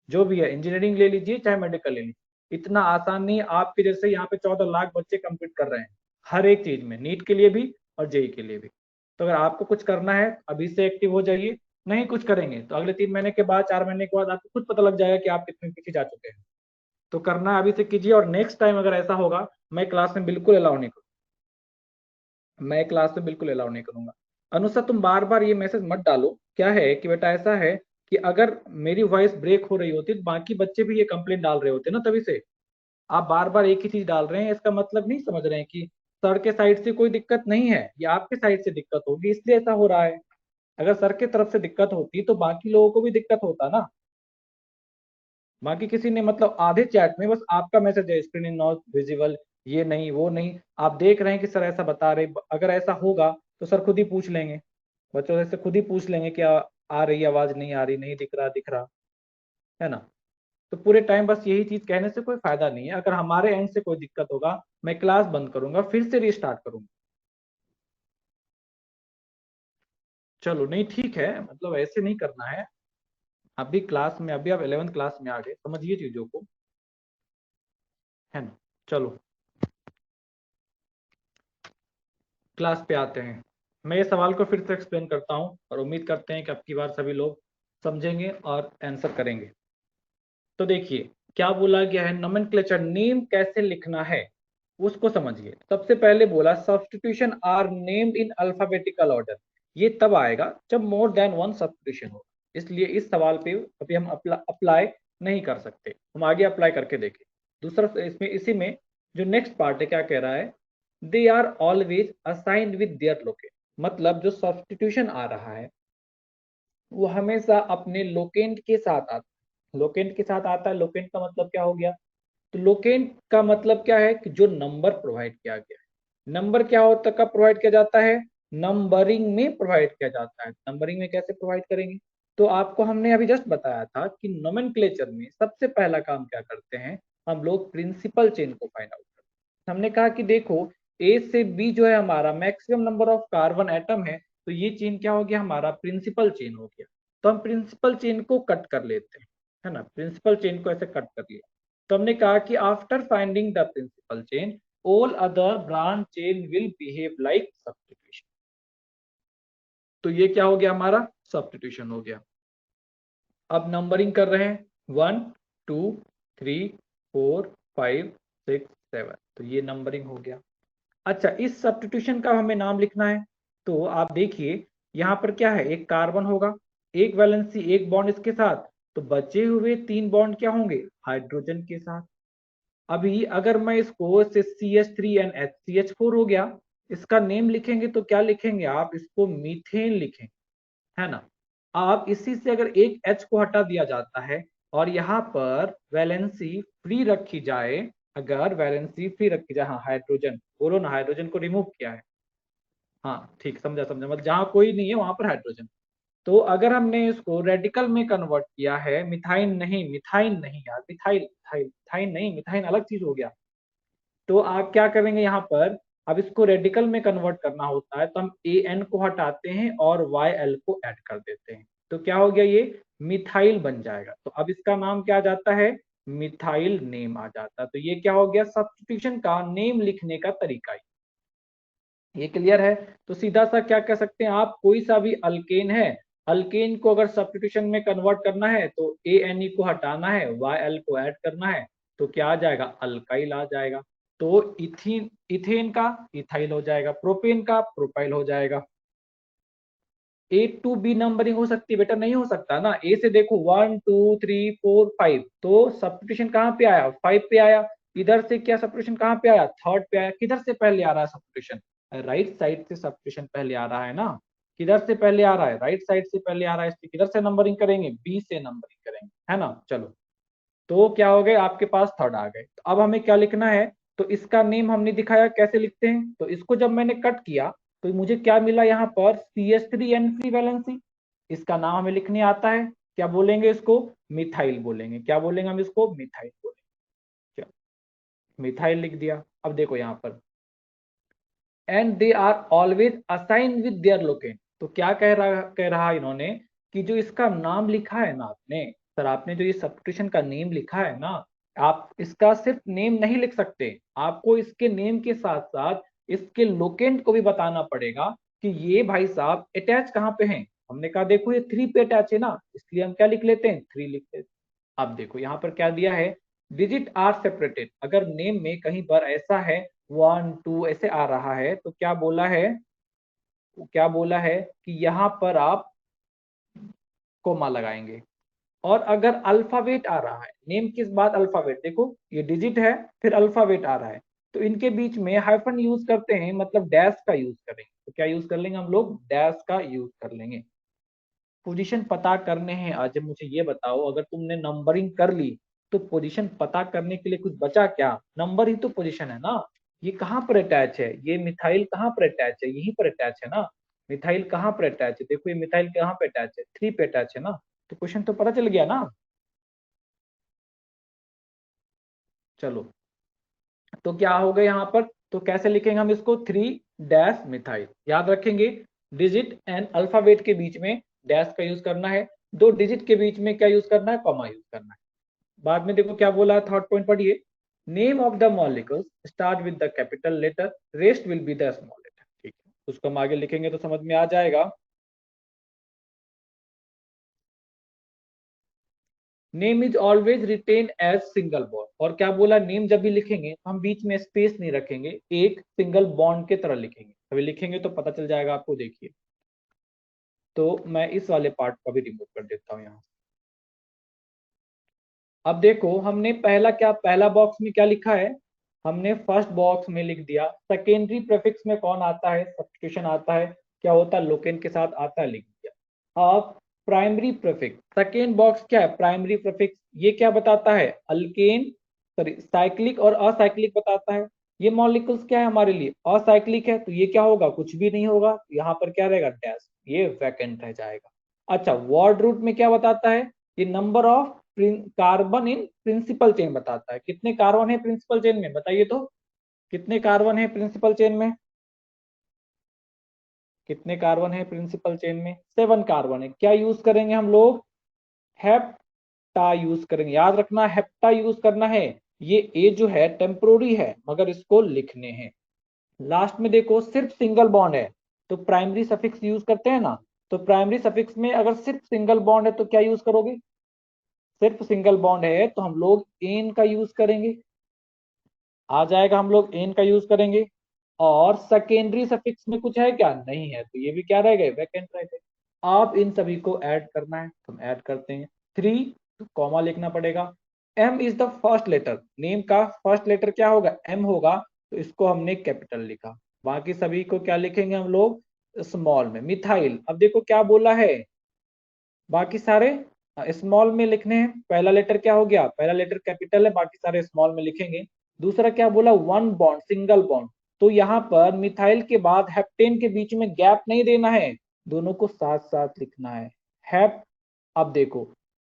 जो भी है, इंजीनियरिंग ले लीजिए चाहे मेडिकल ले लीजिए, इतना आसान नहीं है। आपके जैसे यहाँ पे 14 लाख बच्चे कम्पीट कर रहे हैं हर एक चीज में, नीट के लिए भी और जेई के लिए भी। तो अगर आपको कुछ करना है अभी से एक्टिव हो जाइए। नहीं कुछ करेंगे तो अगले 3 महीने के बाद, 4 महीने के बाद आपको खुद पता लग जाएगा कि आप कितने पीछे जा चुके हैं। तो करना है अभी से कीजिए, और नेक्स्ट टाइम अगर ऐसा होगा मैं क्लास में बिल्कुल अलाउ नहीं करूँगा। मैं क्लास में बिल्कुल अलाउ नहीं करूंगा। अनुषा, तुम बार बार ये मैसेज मत डालो। क्या है कि बेटा ऐसा है कि अगर मेरी वॉइस ब्रेक हो रही होती तो बाकी बच्चे भी ये कंप्लेंट डाल रहे होते ना, तभी से। आप बार बार एक ही चीज डाल रहे हैं, इसका मतलब नहीं समझ रहे हैं कि सर के साइड से कोई दिक्कत नहीं है, ये आपके साइड से दिक्कत होगी इसलिए ऐसा हो रहा है। अगर सर की तरफ से दिक्कत होती तो बाकी लोगों को भी दिक्कत होता ना। बाकी किसी ने, मतलब आधे चैट में बस आपका मैसेज है, स्क्रीन इज नॉट विजिबल, ये नहीं वो नहीं। आप देख रहे हैं कि सर ऐसा बता रहे, अगर ऐसा होगा तो सर खुद ही पूछ लेंगे, बच्चों से खुद ही पूछ लेंगे कि आ रही आवाज, नहीं आ रही, नहीं दिख रहा, दिख रहा है ना। तो पूरे टाइम बस यही चीज कहने से कोई फायदा नहीं है। अगर हमारे एंड से कोई दिक्कत होगा मैं क्लास बंद करूंगा, फिर से रिस्टार्ट करूंगा। चलो नहीं ठीक है, मतलब ऐसे नहीं करना है। अभी क्लास में, अभी आप 11th क्लास में आ गए, समझिए चीजों को, है ना। चलो क्लास पे आते हैं। मैं ये सवाल को फिर से एक्सप्लेन करता हूँ और उम्मीद करते हैं कि अब की बार सभी लोग समझेंगे और आंसर करेंगे। तो देखिए क्या बोला गया है, नोमेनक्लेचर, नेम कैसे लिखना है उसको समझिए। सबसे पहले बोला substitution are named in alphabetical order. ये तब आएगा जब मोर देन वन सब्स्टिट्यूशन हो। इसलिए इस सवाल पे अभी हम अप्लाई नहीं कर सकते, हम आगे अप्लाई करके देखें। दूसरा इसमें इसी में जो नेक्स्ट पार्ट है क्या कह रहा है, they are always assigned with their locant, मतलब जो सब्स्टिट्यूशन आ रहा है वो हमेशा अपने लोकेंट के साथ आता है। लोकेंट के साथ आता है, लोकेंट का मतलब क्या हो गया, तो लोकेंट का मतलब क्या है कि जो नंबर प्रोवाइड किया गया है। नंबर क्या होता है, कब प्रोवाइड किया जाता है, नंबरिंग में प्रोवाइड किया जाता है। नंबरिंग में कैसे प्रोवाइड करेंगे, तो आपको हमने अभी जस्ट बताया था कि नोमेनक्लेचर में सबसे पहला काम क्या करते हैं, हम लोग प्रिंसिपल चेन को फाइंड आउट करते हैं। हमने कहा कि देखो ए से बी जो है हमारा maximum number of carbon atom है, तो ये चेन क्या हो गया, हमारा प्रिंसिपल चेन हो गया। तो हम प्रिंसिपल चेन को कट कर लेते हैं, है ना, प्रिंसिपल चेन को ऐसे कट कर लिया। तो हमने कहा कि after finding the principal chain all other branch chain will behave like substitution. तो ये क्या हो गया, हमारा सब्स्टिट्यूशन हो गया। अब नंबरिंग कर रहे हैं 1 2 3 4 5 6 7, तो ये नंबरिंग हो गया। अच्छा, इस सब्स्टिट्यूशन का हमें नाम लिखना है, तो आप देखिए यहाँ पर क्या है, एक कार्बन होगा, एक वैलेंसी एक बॉन्ड इसके साथ, तो बचे हुए 3 बॉन्ड क्या होंगे, हाइड्रोजन के साथ। अभी अगर मैं इसको CH3 NH CH4 हो गया, इसका नेम लिखेंगे तो क्या लिखेंगे आप, इसको मीथेन लिखेंगे, है ना। आप इसी से अगर एक H को हटा दिया जाता है और यहाँ पर वैलेंसी फ्री रखी जाए, अगर वैलेंसी फ्री रखी जाए, हाँ हाइड्रोजन बोलो ना, हाइड्रोजन को रिमूव किया है, हाँ ठीक, समझा समझा, मतलब जहाँ कोई नहीं है वहां पर हाइड्रोजन। तो अगर हमने इसको रेडिकल में कन्वर्ट किया है, मिथाइन नहीं, मिथाइन नहीं यार, मिथाइल मिथाइल मिथाइन नहीं, मिथाइन अलग चीज हो गया। तो आप क्या करेंगे यहाँ पर, अब इसको रेडिकल में कन्वर्ट करना होता है तो हम AN को हटाते हैं और YL को ऐड कर देते हैं, तो क्या हो गया, ये मिथाइल बन जाएगा। तो अब इसका नाम क्या आ जाता है, मिथाइल नेम आ जाता है। तो ये क्या हो गया, सब्स्टिट्यूशन का नेम लिखने का तरीका, ये क्लियर है। तो सीधा सा क्या कह सकते हैं आप, कोई सा भी अल्केन है, अल्केन को अगर सब्स्टिट्यूशन में कन्वर्ट करना है तो ANE को हटाना है, YL को ऐड करना है, तो क्या आ जाएगा, अल्काइल आ जाएगा। तो इथीन, इथेन का इथाइल हो जाएगा, प्रोपेन का प्रोपाइल हो जाएगा। A to B नंबरिंग हो सकती है बेटा, नहीं हो सकता ना, ए से देखो 1 2 3 4 5, तो सब्स्टिट्यूशन कहाँ पे आया, 5 पे आया। इधर से क्या सब्स्टिट्यूशन कहाँ पे आया, थर्ड पे आया। किधर से पहले आ रहा है सब्स्टिट्यूशन, राइट साइड से सब्स्टिट्यूशन पहले आ रहा है ना, किधर से पहले आ रहा है, राइट साइड से पहले आ रहा है, इसलिए किधर से नंबरिंग करेंगे, बी से नंबरिंग करेंगे, है ना। चलो, तो क्या हो गए, आपके पास थर्ड आ गए। तो अब हमें क्या लिखना है, तो इसका नेम हमने दिखाया कैसे लिखते हैं, तो इसको जब मैंने कट किया तो मुझे क्या मिला, यहाँ पर CH3N फ्री वैलेंसी, इसका नाम हमें लिखने आता है, क्या बोलेंगे इसको, मिथाइल बोलेंगे। क्या बोलेंगे हम इसको, मिथाइल बोलेंगे। क्या, मिथाइल लिख दिया। अब देखो यहाँ पर, and they are always assign with their locant, तो क्या कह रहा इन्होंने, कि जो इसका नाम लिखा है ना आपने, सर आपने जो ये सब्स्टिट्यूशन का नेम लिखा है ना, आप इसका सिर्फ नेम नहीं लिख सकते, आपको इसके नेम के साथ साथ इसके लोकेंट को भी बताना पड़ेगा कि ये भाई साहब अटैच कहाँ पे हैं। हमने कहा देखो ये 3 पे अटैच है ना, इसलिए हम क्या लिख लेते हैं, 3 लिख लेते हैं। अब देखो यहाँ पर क्या दिया है, डिजिट आर सेपरेटेड, अगर नेम में कहीं पर ऐसा है 1 2 ऐसे आ रहा है, तो क्या बोला है, क्या बोला है कि यहाँ पर आप कोमा लगाएंगे। और अगर अल्फाबेट आ रहा है, नेम किस बाद अल्फाबेट, देखो ये डिजिट है फिर अल्फाबेट आ रहा है, तो इनके बीच में हाइफन यूज करते हैं, मतलब डैश का यूज करेंगे। तो क्या यूज कर लेंगे हम लोग, डैश का यूज कर लेंगे। पोजीशन पता करने हैं, आज मुझे ये बताओ, अगर तुमने नंबरिंग कर ली तो पोजीशन पता करने के लिए कुछ बचा क्या, नंबर ही तो पोजीशन है ना। ये कहाँ पर अटैच है, ये मिथाइल कहाँ पर अटैच है, यहीं पर अटैच है ना। मिथाइल कहाँ पर अटैच है, देखो ये मिथाइल कहाँ पे अटैच है, 3 पे अटैच है ना। तो क्वेश्चन तो पता चल गया ना। चलो, तो क्या हो गया यहाँ पर, तो कैसे लिखेंगे हम इसको, 3 डैश मिथाइल, याद रखेंगे डिजिट एंड अल्फाबेट के बीच में डैश का यूज करना है, 2 डिजिट के बीच में क्या यूज करना है, कॉमा यूज करना है। बाद में देखो क्या बोला है, थर्ड पॉइंट पढ़िए, name of the molecules start with the capital letter, rest will be the small letter, ठीक है, उसको हम आगे लिखेंगे तो समझ में आ जाएगा। Name is always written as single bond, और क्या बोला, नेम जब भी लिखेंगे तो हम बीच में स्पेस नहीं रखेंगे, एक सिंगल बॉन्ड के तरह लिखेंगे, अभी लिखेंगे तो पता चल जाएगा आपको, देखिए तो मैं इस वाले पार्ट को भी रिमूव कर देता हूँ यहाँ। अब देखो हमने पहला बॉक्स में क्या लिखा है, हमने फर्स्ट बॉक्स में लिख दिया सेकेंडरी प्रीफिक्स में कौन आता है, सब्स्टिट्यूशन आता है, क्या होता है लोकेन के साथ आता है, लिख दिया। अब प्राइमरी प्रीफिक्स, सेकेंड बॉक्स क्या है, प्राइमरी प्रीफिक्स, ये क्या बताता है, अल्केन सॉरी साइक्लिक और असाइक्लिक बताता है। ये मॉलिक्यूल्स क्या है हमारे लिए, असाइक्लिक है, तो ये क्या होगा, कुछ भी नहीं होगा, यहाँ पर क्या रहेगा, डैश, ये वैकेंट रह जाएगा। अच्छा, वर्ड रूट में क्या बताता है, ये number of carbon in principal chain बताता है, कितने कार्बन है प्रिंसिपल चेन में, बताइए तो, कितने कार्बन है प्रिंसिपल चेन में, कितने कार्बन है प्रिंसिपल चेन में, 7 कार्बन है। क्या यूज करेंगे हम लोग, हेप्टा यूज करेंगे, याद रखना हेप्टा यूज करना है। ये ए जो है टेम्पोररी है मगर इसको लिखने हैं। लास्ट में देखो सिर्फ सिंगल बॉन्ड है तो प्राइमरी सफिक्स यूज करते हैं ना, तो प्राइमरी सफिक्स में अगर सिर्फ सिंगल बॉन्ड है तो क्या यूज करोगे, सिर्फ सिंगल बॉन्ड है तो हम लोग एन का यूज करेंगे, आ जाएगा, हम लोग एन का यूज करेंगे। और सेकेंडरी सफिक्स में कुछ है क्या, नहीं है, तो ये भी क्या रह गए, वैकेंट रह गए। आप इन सभी को ऐड करना है, तो हम ऐड करते हैं। 3 तो कॉमा लिखना पड़ेगा। M is the first letter, नेम का फर्स्ट लेटर क्या होगा, एम होगा, तो इसको हमने कैपिटल लिखा। बाकी सभी को क्या लिखेंगे हम लोग, स्मॉल में। मिथाइल, अब देखो क्या बोला है, बाकी सारे स्मॉल में लिखने हैं। पहला लेटर क्या हो गया, पहला लेटर कैपिटल है, बाकी सारे स्मॉल में लिखेंगे। दूसरा क्या बोला, वन बॉन्ड, सिंगल बॉन्ड, तो यहाँ पर मिथाइल के बाद हेप्टेन के बीच में गैप नहीं देना है, दोनों को साथ साथ लिखना है, हेप। अब देखो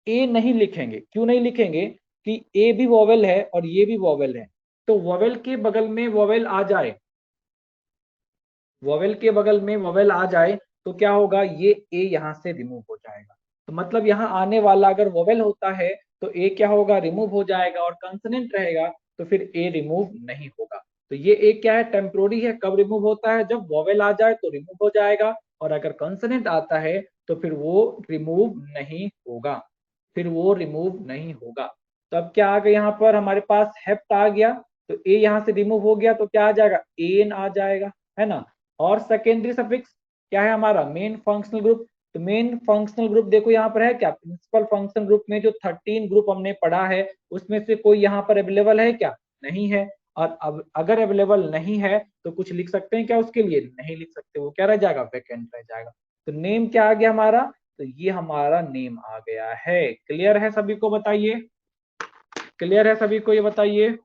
ए नहीं लिखेंगे, क्यों नहीं लिखेंगे, कि ए भी वोवेल है और ये भी वोवेल है, तो वोवेल के बगल में वोवेल आ जाए, वोवेल के बगल में वोवेल आ जाए तो क्या होगा, ये ए यहाँ से रिमूव हो जाएगा। तो मतलब यहाँ आने वाला अगर वोवेल होता है तो ए क्या होगा, रिमूव हो जाएगा, और कंसोनेंट रहेगा तो फिर ए रिमूव नहीं होगा। तो ये ए क्या है, टेम्पोररी है, कब रिमूव होता है, जब वोवेल आ जाए तो रिमूव हो जाएगा, और अगर कंसोनेंट आता है तो फिर वो रिमूव नहीं होगा, फिर वो रिमूव नहीं होगा। तो अब क्या आ गया, यहाँ पर हमारे पास हेप्ट आ गया, तो ए यहाँ से रिमूव हो गया तो क्या आ जाएगा, एन आ जाएगा, है ना। और सेकेंडरी सफिक्स क्या है हमारा, मेन फंक्शनल ग्रुप। तो मेन फंक्शनल ग्रुप देखो यहाँ पर है क्या, प्रिंसिपल फंक्शनल ग्रुप में जो 13 ग्रुप हमने पढ़ा है उसमें से कोई यहाँ पर अवेलेबल है क्या, नहीं है। और अब अगर अवेलेबल नहीं है तो कुछ लिख सकते हैं क्या उसके लिए, नहीं लिख सकते, वो क्या रह जाएगा, वैकेंट रह जाएगा। तो नेम क्या आ गया हमारा, तो ये हमारा नेम आ गया है। क्लियर है सभी को, बताइए, क्लियर है सभी को, ये बताइए,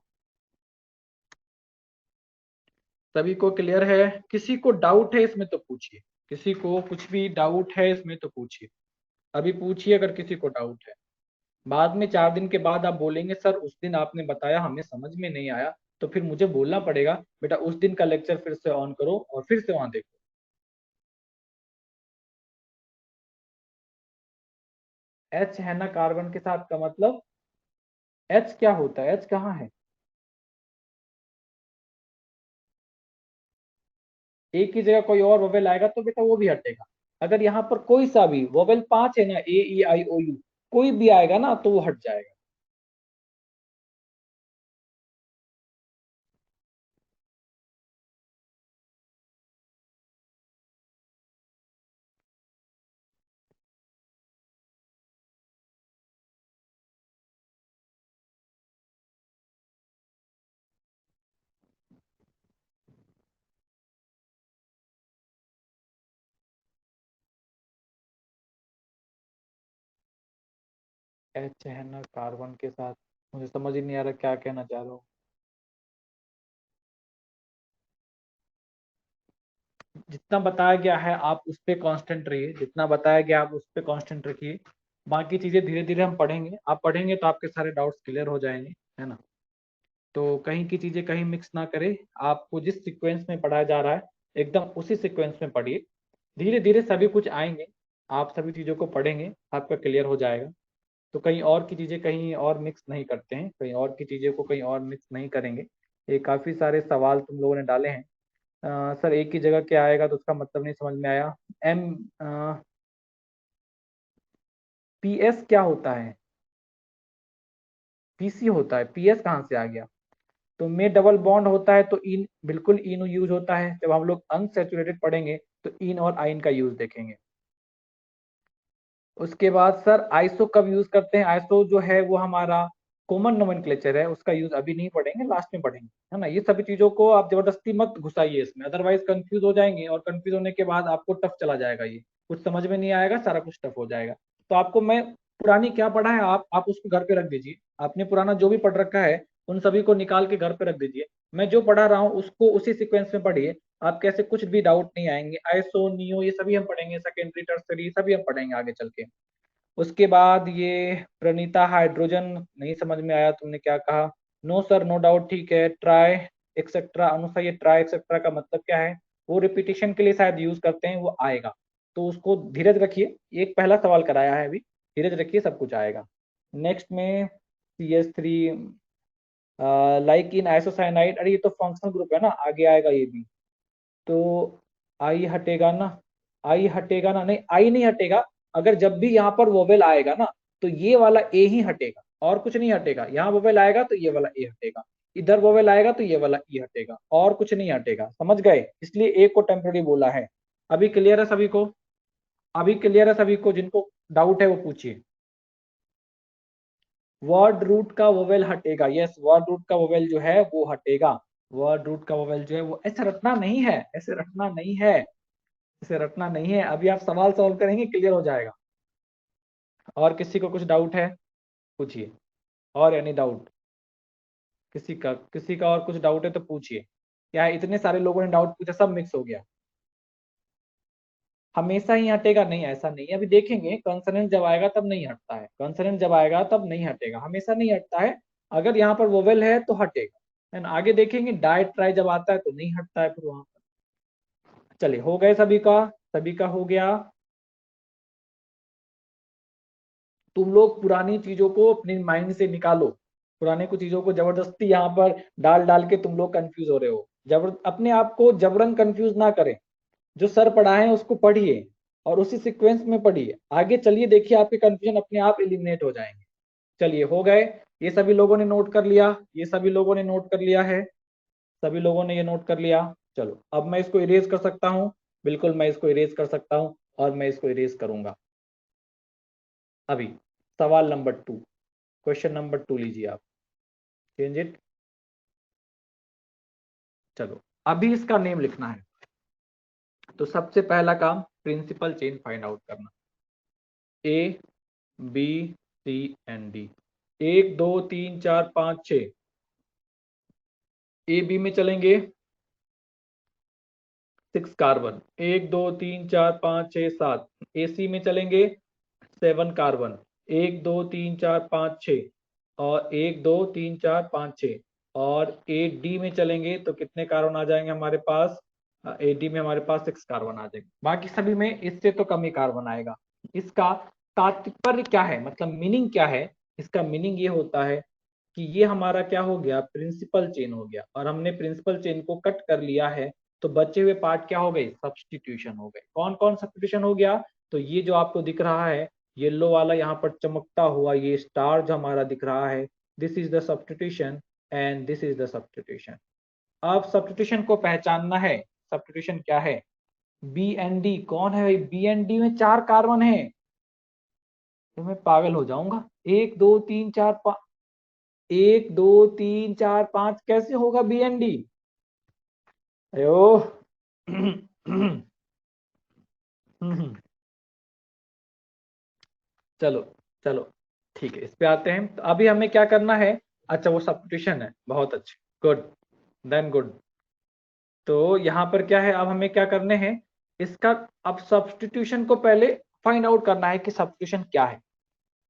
सभी को क्लियर है, किसी को डाउट है इसमें तो पूछिए, किसी को कुछ भी डाउट है इसमें तो पूछिए, अभी पूछिए अगर किसी को डाउट है। बाद में 4 दिन के बाद आप बोलेंगे सर उस दिन आपने बताया हमें समझ में नहीं आया, तो फिर मुझे बोलना पड़ेगा बेटा उस दिन का लेक्चर फिर से ऑन करो और फिर से वहां देखो। एच है ना कार्बन के साथ का मतलब, एच क्या होता है, एच कहाँ है, एक की जगह कोई और वोवेल आएगा तो बेटा वो भी हटेगा। अगर यहाँ पर कोई सा भी वोवेल 5 है ना, ए ई आई ओ यू, कोई भी आएगा ना तो वो हट जाएगा। एच है ना कार्बन के साथ, मुझे समझ ही नहीं आ रहा क्या कहना चाह रहा हूँ। जितना बताया गया है आप उस पर कांस्टेंट रहिए, जितना बताया गया आप उस पर कांस्टेंट रखिए, बाकी चीजें धीरे धीरे हम पढ़ेंगे, आप पढ़ेंगे तो आपके सारे डाउट्स क्लियर हो जाएंगे, है ना। तो कहीं की चीजें कहीं मिक्स ना करें, आपको जिस सीक्वेंस में पढ़ाया जा रहा है एकदम उसी सीक्वेंस में पढ़िए, धीरे धीरे सभी कुछ आएंगे, आप सभी चीजों को पढ़ेंगे आपका क्लियर हो जाएगा। तो कहीं और की चीजें कहीं और मिक्स नहीं करते हैं, कहीं और की चीजें को कहीं और मिक्स नहीं करेंगे। ये काफी सारे सवाल तुम लोगों ने डाले हैं। सर एक की जगह क्या आएगा तो उसका मतलब नहीं समझ में आया। एम पी एस क्या होता है, पीसी होता है, पीएस कहाँ से आ गया, तो में डबल बॉन्ड होता है तो इन, बिल्कुल इन यूज होता है, जब हम लोग अनसैचुरेटेड पढ़ेंगे तो इन और आइन का यूज देखेंगे। उसके बाद सर आइसो कब यूज करते हैं? आइसो जो है वो हमारा कॉमन नोमेनक्लेचर है, उसका यूज अभी नहीं पढ़ेंगे, लास्ट में पढ़ेंगे, है ना। ये सभी चीजों को आप जबरदस्ती मत घुसाइए इसमें, अदरवाइज कंफ्यूज हो जाएंगे, और कंफ्यूज होने के बाद आपको टफ चला जाएगा, ये कुछ समझ में नहीं आएगा, सारा कुछ टफ हो जाएगा। तो आपको मैं पुरानी क्या पढ़ा है आप उसको घर पे रख दीजिए, आपने पुराना जो भी पढ़ रखा है उन सभी को निकाल के घर पे रख दीजिए। मैं जो पढ़ा रहा हूँ उसको उसी सीक्वेंस में पढ़िए, आप कैसे कुछ भी डाउट नहीं आएंगे। आईएसओ नियो ये सभी हम पढ़ेंगे, सेकेंडरी टर्सरी सभी हम पढ़ेंगे आगे चल के। उसके बाद ये प्रणीता हाइड्रोजन नहीं समझ में आया, तुमने क्या कहा? नो सर नो डाउट, ठीक है। ट्राई एक्सेट्रा, अनुसार ये ट्राई एक्सेट्रा का मतलब क्या है? वो रिपीटिशन के लिए शायद यूज करते हैं, वो आएगा, तो उसको धीरज रखिए, एक पहला सवाल कराया है अभी, धीरज रखिए, सब कुछ आएगा। नेक्स्ट में CH3 लाइक इन आइसोसाइनाइड, अरे ये तो फंक्शनल ग्रुप है ना, आगे आएगा ये भी। तो आई हटेगा ना, आई हटेगा ना, नहीं आई नहीं हटेगा, अगर जब भी यहाँ पर वोवेल आएगा ना तो ये वाला ए ही हटेगा, और कुछ नहीं हटेगा। यहाँ वोवेल आएगा तो ये वाला ए हटेगा, इधर वोवेल आएगा तो ये वाला ई हटेगा, और कुछ नहीं हटेगा, समझ गए? इसलिए ए को टेम्पररी बोला है। अभी क्लियर है सभी को? अभी क्लियर है सभी को? जिनको डाउट है वो पूछिए। वर्ड रूट का वोवेल हटेगा, यस, वर्ड रूट का वोवेल जो है वो हटेगा। वर्ड रूट का वोवेल जो है वो ऐसे रटना नहीं है, ऐसे रटना नहीं है, इसे रटना नहीं है। अभी आप सवाल सॉल्व करेंगे, क्लियर हो जाएगा। और किसी को कुछ डाउट है पूछिए, और एनी डाउट? किसी का और कुछ डाउट है तो पूछिए। क्या है, इतने सारे लोगों ने डाउट पूछा, सब मिक्स हो गया। हमेशा ही हटेगा? नहीं, ऐसा नहीं है, अभी देखेंगे। कंसोनेंट जब आएगा तब नहीं हटता है, कंसोनेंट जब आएगा तब नहीं हटेगा, हमेशा नहीं हटता है। अगर यहाँ पर वोवेल है तो हटेगा, है ना। आगे देखेंगे, डाई ट्राई जब आता है तो नहीं हटता है फिर वहां पर। चलिए, हो गए सभी का? सभी का हो गया? तुम लोग पुरानी चीजों को अपने माइंड से निकालो, पुराने कुछ चीजों को जबरदस्ती यहाँ पर डाल डाल के तुम लोग कंफ्यूज हो रहे हो। जबर अपने आप को जबरन कंफ्यूज ना करें, जो सर पढ़ाए हैं उसको पढ़िए, और उसी सीक्वेंस में पढ़िए, आगे चलिए, देखिए आपके कंफ्यूजन अपने आप एलिमिनेट हो जाएंगे। चलिए, हो गए? ये सभी लोगों ने नोट कर लिया? ये सभी लोगों ने नोट कर लिया है? सभी लोगों ने ये नोट कर लिया? चलो, अब मैं इसको इरेज कर सकता हूँ, बिल्कुल मैं इसको इरेज कर सकता हूँ, और मैं इसको इरेज करूंगा अभी। सवाल नंबर 2, क्वेश्चन नंबर 2 लीजिए आप, चेंज इट। चलो, अभी इसका नेम लिखना है, तो सबसे पहला काम प्रिंसिपल चेन फाइंड आउट करना। A B C and D, 1 2 3 4 5 6। A B में चलेंगे 6 कार्बन, 1 2 3 4 5 6 7। ए सी में चलेंगे 7 कार्बन, 1 2 3 4 5 6, और 1 2 3 4 5 6। और ए डी में चलेंगे तो कितने कार्बन आ जाएंगे हमारे पास? ए डी में हमारे पास 6 कार्बन आ जाएंगे, बाकी सभी में इससे तो कम ही कार्बन आएगा। इसका तात्पर्य क्या है, मतलब मीनिंग क्या है? इसका मीनिंग ये होता है कि ये हमारा क्या हो गया, प्रिंसिपल चेन हो गया, और हमने प्रिंसिपल चेन को कट कर लिया है, तो बचे हुए पार्ट क्या हो गए? सब्सटीट्यूशन हो गए। कौन कौन सब्सटीट्यूशन हो गया? तो ये जो आपको दिख रहा है येलो वाला यहाँ पर चमकता हुआ ये स्टार जो हमारा दिख रहा है, this is the substitution, and this is the substitution. अब सब्सटीट्यूशन को पहचानना है। सब्सटीट्यूशन क्या है? बी एन डी, कौन है भाई? बी एन डी में 4 कार्बन है, तो मैं पागल हो जाऊंगा। 1 2 3 4 5, 1 2 3 4 5 कैसे होगा बी एन डी? अयो चलो चलो, ठीक है, इस पे आते हैं। तो अभी हमें क्या करना है? अच्छा, वो सब्स्टिट्यूशन है, बहुत अच्छे, गुड, देन गुड। तो यहाँ पर क्या है, अब हमें क्या करने हैं इसका? अब सब्स्टिट्यूशन को पहले फाइंड आउट करना है कि सब्स्टिट्यूशन क्या है।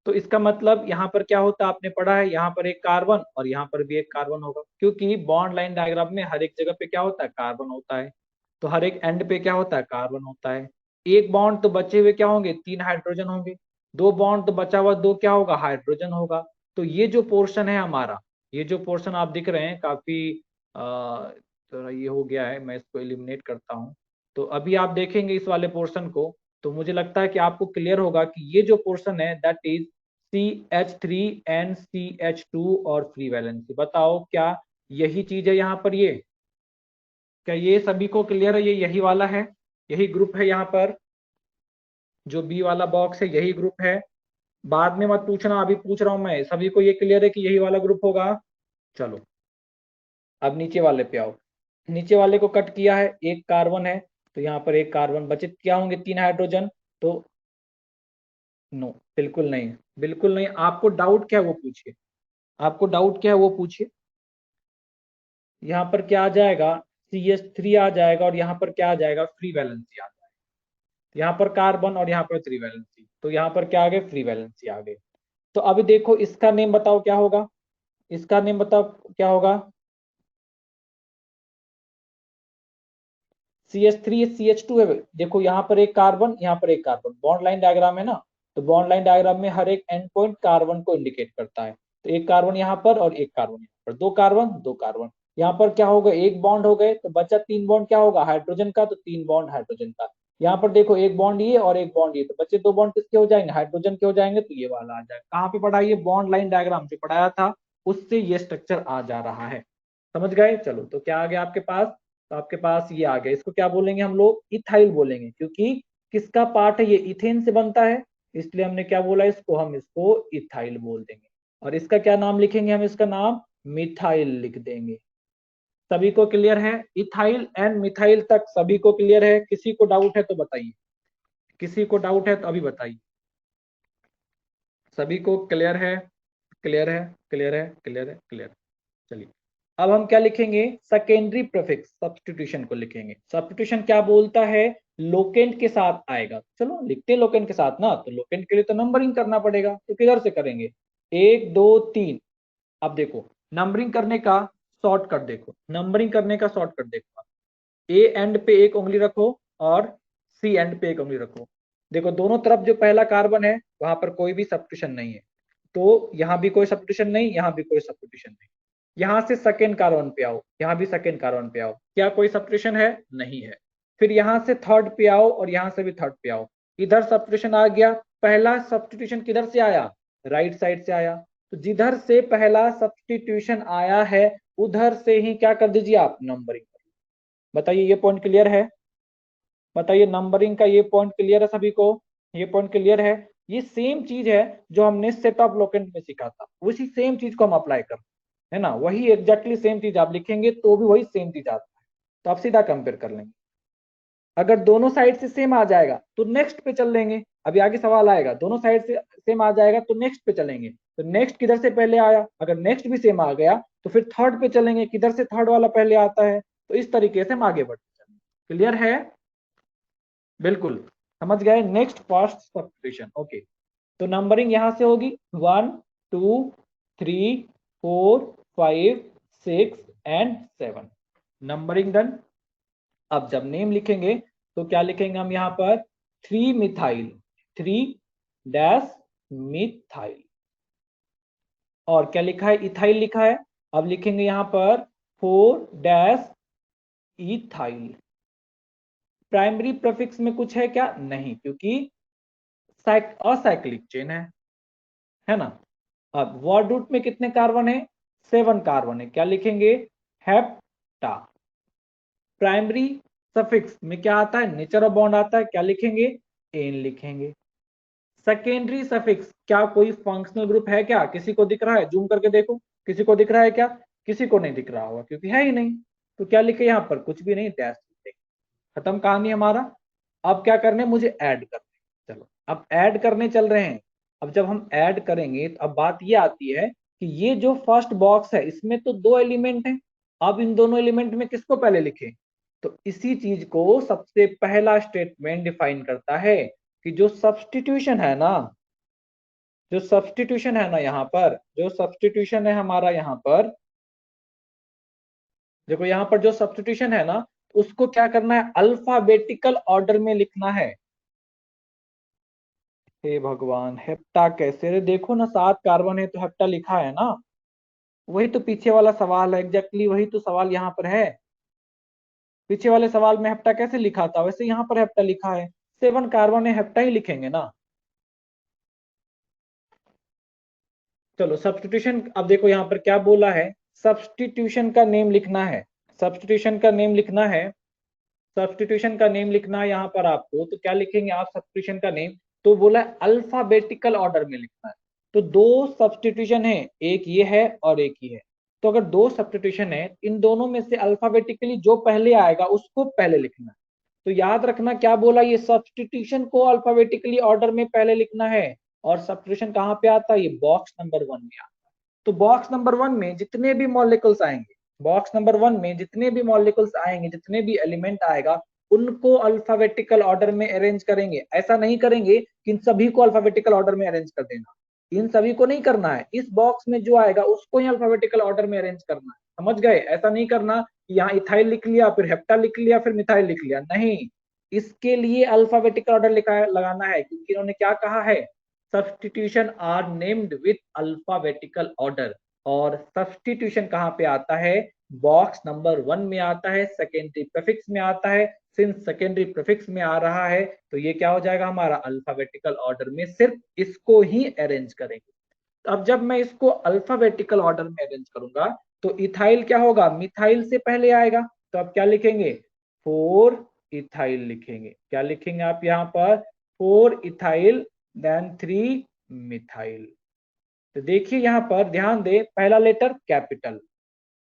तो इसका मतलब यहाँ पर क्या होता है, आपने पढ़ा है, यहाँ पर एक कार्बन और यहाँ पर भी एक कार्बन होगा, क्योंकि बॉन्ड लाइन डायग्राम में हर एक जगह पे क्या होता है? कार्बन होता है। तो हर एक एंड पे क्या होता है? कार्बन होता है। एक बॉन्ड तो बचे हुए क्या होंगे? 3 हाइड्रोजन होंगे। दो बॉन्ड तो बचा हुआ दो क्या होगा? हाइड्रोजन होगा। तो ये जो पोर्शन है हमारा, ये जो पोर्शन आप दिख रहे हैं काफी थोड़ा ये हो गया है, मैं इसको एलिमिनेट करता हूँ। तो अभी आप देखेंगे इस वाले पोर्शन को, तो मुझे लगता है कि आपको क्लियर होगा कि ये जो पोर्शन है दैट इज CH3 NCH2 और फ्री वैलेंसी। बताओ क्या यही चीज है यहाँ पर? ये क्या ये सभी को क्लियर है? ये यही वाला है, यही ग्रुप है यहाँ पर? जो बी वाला बॉक्स है यही ग्रुप है। बाद में मत पूछना, अभी पूछ रहा हूं मैं, सभी को ये क्लियर है कि यही वाला ग्रुप होगा। चलो अब नीचे वाले पे आओ। नीचे वाले को कट किया है, एक कार्बन है, तो यहाँ पर एक कार्बन बचे, क्या होंगे, 3 हाइड्रोजन। तो नो, बिल्कुल नहीं, बिल्कुल नहीं। आपको डाउट क्या है वो पूछिए, आपको डाउट क्या है वो पूछिए। यहाँ पर क्या आ जाएगा, CH3 आ जाएगा, और यहाँ पर क्या आ जाएगा, फ्री वैलेंसी आ जाएगा। यहाँ पर कार्बन और यहाँ पर थ्री वैलेंसी, तो यहाँ पर क्या आ गए, फ्री वैलेंसी आ गए। तो अभी देखो इसका नेम बताओ क्या होगा, इसका नेम बताओ क्या होगा। CH3 CH2 है। देखो यहाँ पर एक कार्बन, यहाँ पर एक कार्बन, बॉन्ड लाइन डायग्राम है ना, तो बॉन्ड लाइन डायग्राम में हर एक एंड पॉइंट कार्बन को इंडिकेट करता है। तो एक कार्बन यहाँ पर और एक कार्बन यहाँ पर, दो कार्बन दो कार्बन। यहाँ पर क्या होगा, एक बॉन्ड हो गए, तो बचा 3 बॉन्ड क्या होगा, हाइड्रोजन का, तो 3 बॉन्ड हाइड्रोजन का। यहाँ पर देखो एक बॉन्ड ये और एक बॉन्ड ये, तो बच्चे 2 बॉन्ड किसके हो जाएंगे, हाइड्रोजन के हो जाएंगे, तो ये वाला आ जाएगा। कहाँ पे पढ़ा, ये बॉन्ड लाइन डायग्राम जो पढ़ाया था उससे ये स्ट्रक्चर आ जा रहा है। समझ गए। चलो तो क्या आ गया आपके पास, तो आपके पास ये आ गया। इसको क्या बोलेंगे हम लोग, इथाइल बोलेंगे, क्योंकि किसका पार्ट है, ये इथेन से बनता है, इसलिए हमने क्या बोला इसको, हम इसको इथाइल बोल देंगे। और इसका क्या नाम लिखेंगे, हम इसका नाम मिथाइल लिख देंगे। सभी को क्लियर है, इथाइल एंड मिथाइल तक सभी को क्लियर है। किसी को डाउट है तो बताइए, किसी को डाउट है तो अभी बताइए। सभी को क्लियर है, क्लियर है, क्लियर है, क्लियर है, क्लियर। चलिए अब हम क्या लिखेंगे, सेकेंडरी प्रीफिक्स सब्स्टिट्यूशन को लिखेंगे। सब्स्टिट्यूशन क्या बोलता है, लोकेंट के साथ आएगा। चलो लिखते हैं लोकेंट के साथ ना, तो लोकेंट के लिए तो नंबरिंग करना पड़ेगा, तो किधर से करेंगे, 1 2 3। अब देखो नंबरिंग करने का शॉर्टकट देखो, नंबरिंग करने का शॉर्टकट देखो, ए एंड पे एक उंगली रखो और सी एंड पे एक उंगली रखो। देखो दोनों तरफ जो पहला कार्बन है वहां पर कोई भी सब्स्टिट्यूशन नहीं है, तो यहाँ भी कोई सब्स्टिट्यूशन नहीं, यहाँ भी कोई सब्स्टिट्यूशन नहीं। यहाँ से सेकेंड कार्बन पे आओ, यहाँ भी सेकेंड कार्बन पे आओ, क्या कोई सब्स्टिट्यूशन है, नहीं है। फिर यहाँ से थर्ड पे आओ और यहाँ से भी थर्ड पे आओ, इधर सब्स्टिट्यूशन आ गया। पहला सब्स्टिट्यूशन किधर से आया, राइट साइड से आया, तो जिधर से पहला सब्स्टिट्यूशन आया है उधर से ही क्या कर दीजिए आप, नंबरिंग। बताइए ये पॉइंट क्लियर है, बताइए नंबरिंग का ये पॉइंट क्लियर है सभी को, ये पॉइंट क्लियर है। ये सेम चीज है जो हमने सेट ऑफ लोकेंट में सीखा था, उसी सेम चीज को हम अप्लाई कर, है ना, वही एग्जैक्टली सेम चीज आप लिखेंगे तो भी वही सेम चीज आता है। तो आप सीधा कंपेयर कर लेंगे। अगर दोनों साइड से सेम आ जाएगा तो नेक्स्ट पे चल लेंगे। अभी आगे सवाल आएगा, दोनों साइड से सेम आ जाएगा तो नेक्स्ट पे चलेंगे, तो नेक्स्ट किधर से पहले आया, अगर नेक्स्ट भी सेम आ गया तो फिर थर्ड पे चलेंगे, किधर से थर्ड वाला पहले आता है। तो इस तरीके से हम आगे बढ़ते चलेंगे। क्लियर है, बिल्कुल समझ गए। Next first substitution, okay. तो नंबरिंग यहां से होगी 1 2 3 4 5 6 एंड 7, नंबरिंग डन। अब जब नेम लिखेंगे तो क्या लिखेंगे हम यहाँ पर, 3 मिथाइल, 3 डैश मिथाइल। और क्या लिखा है, इथाइल लिखा है। अब लिखेंगे यहाँ पर 4 डैश इथाइल। प्राइमरी प्रीफिक्स में कुछ है क्या, नहीं, क्योंकि असाइक्लिक चेन है ना। अब वर्ड रूट में कितने कार्बन है, 7 कार्बन है, क्या लिखेंगे, हेप्टा। प्राइमरी सफिक्स में क्या आता है, नेचर ऑफ बॉन्ड आता है, क्या लिखेंगे, एन लिखेंगे। सेकेंडरी सफिक्स, क्या कोई फंक्शनल ग्रुप है क्या, किसी को दिख रहा है, जूम करके देखो, किसी को दिख रहा है क्या, किसी को नहीं दिख रहा होगा क्योंकि है ही नहीं। तो क्या लिखे यहाँ पर, कुछ भी नहीं, डैश लिखे। खत्म कहानी हमारा। अब क्या करने, मुझे ऐड करने, चलो अब ऐड करने चल रहे हैं। अब जब हम ऐड करेंगे तो अब बात ये आती है कि ये जो फर्स्ट बॉक्स है इसमें तो 2 एलिमेंट हैं। अब इन दोनों एलिमेंट में किसको पहले लिखें, तो इसी चीज को सबसे पहला स्टेटमेंट डिफाइन करता है कि जो सब्स्टिट्यूशन है ना, जो सब्स्टिट्यूशन है ना, यहाँ पर जो सब्स्टिट्यूशन है हमारा, यहाँ पर देखो, यहाँ पर जो सब्स्टिट्यूशन है ना, उसको क्या करना है, अल्फाबेटिकल ऑर्डर में लिखना है। हे भगवान, हेप्टा कैसे, रे देखो ना 7 कार्बन है तो हेप्टा लिखा है ना, वही तो पीछे वाला सवाल है, एग्जैक्टली वही तो सवाल यहाँ पर है। पीछे वाले सवाल में हेप्टा कैसे लिखा था, वैसे यहाँ पर हेप्टा लिखा है। 7 कार्बन है, हेप्टा ही लिखेंगे ना। चलो सब्स्टिट्यूशन, अब देखो यहाँ पर क्या बोला है, सब्स्टिट्यूशन का नेम लिखना है, सब्स्टिट्यूशन का नेम लिखना है सब्स्टिट्यूशन का नेम लिखना है यहाँ पर आपको, तो क्या लिखेंगे आप सब्स्टिट्यूशन का नेम? तो बोला अल्फाबेटिकल ऑर्डर में लिखना है। तो दो सब्स्टिट्यूशन है, एक ये है और एक ये है। तो अगर दो सब्स्टिट्यूशन है, इन दोनों में से अल्फाबेटिकली जो पहले आएगा उसको पहले लिखना है। तो याद रखना क्या बोला, ये सब्स्टिट्यूशन को अल्फाबेटिकली ऑर्डर में पहले लिखना है। और सब्स्टिट्यूशन कहाँ पे आता है? ये बॉक्स नंबर 1 में आता है। तो बॉक्स नंबर 1 में जितने भी मॉलिक्यूल्स आएंगे, बॉक्स नंबर 1 में जितने भी मॉलिक्यूल्स आएंगे, जितने भी एलिमेंट आएगा, उनको अल्फाबेटिकल ऑर्डर में अरेंज करेंगे। ऐसा नहीं करेंगे कि इन सभी को अल्फाबेटिकल ऑर्डर में अरेंज कर देना, इन सभी को नहीं करना है। इस बॉक्स में जो आएगा उसको ही अल्फाबेटिकल ऑर्डर में अरेंज करना है, समझ गए? ऐसा नहीं करना कि यहाँ इथाइल लिख लिया, फिर हेप्टा लिख लिया, फिर मिथाइल लिख लिया, नहीं। इसके लिए अल्फाबेटिकल ऑर्डर लिखा लगाना है, क्योंकि इन्होंने क्या कहा है, substitution are named with alphabetical order. और सब्स्टिट्यूशन कहाँ पे आता है? बॉक्स नंबर 1 में आता है, सेकेंडरी प्रीफिक्स में आता है। सिंस सेकेंडरी प्रीफिक्स में आ रहा है, तो ये क्या हो जाएगा हमारा? अल्फाबेटिकल ऑर्डर में सिर्फ इसको ही अरेंज करेंगे। तो अब जब मैं इसको अल्फाबेटिकल ऑर्डर में अरेंज करूंगा, तो इथाइल क्या होगा? मिथाइल से पहले आएगा। तो आप क्या लिखेंगे? 4 इथाइल लिखेंगे। क्या लिखेंगे आप यहाँ पर? 4 इथाइल देन 3 मिथाइल। तो देखिए यहाँ पर ध्यान दे, पहला लेटर कैपिटल,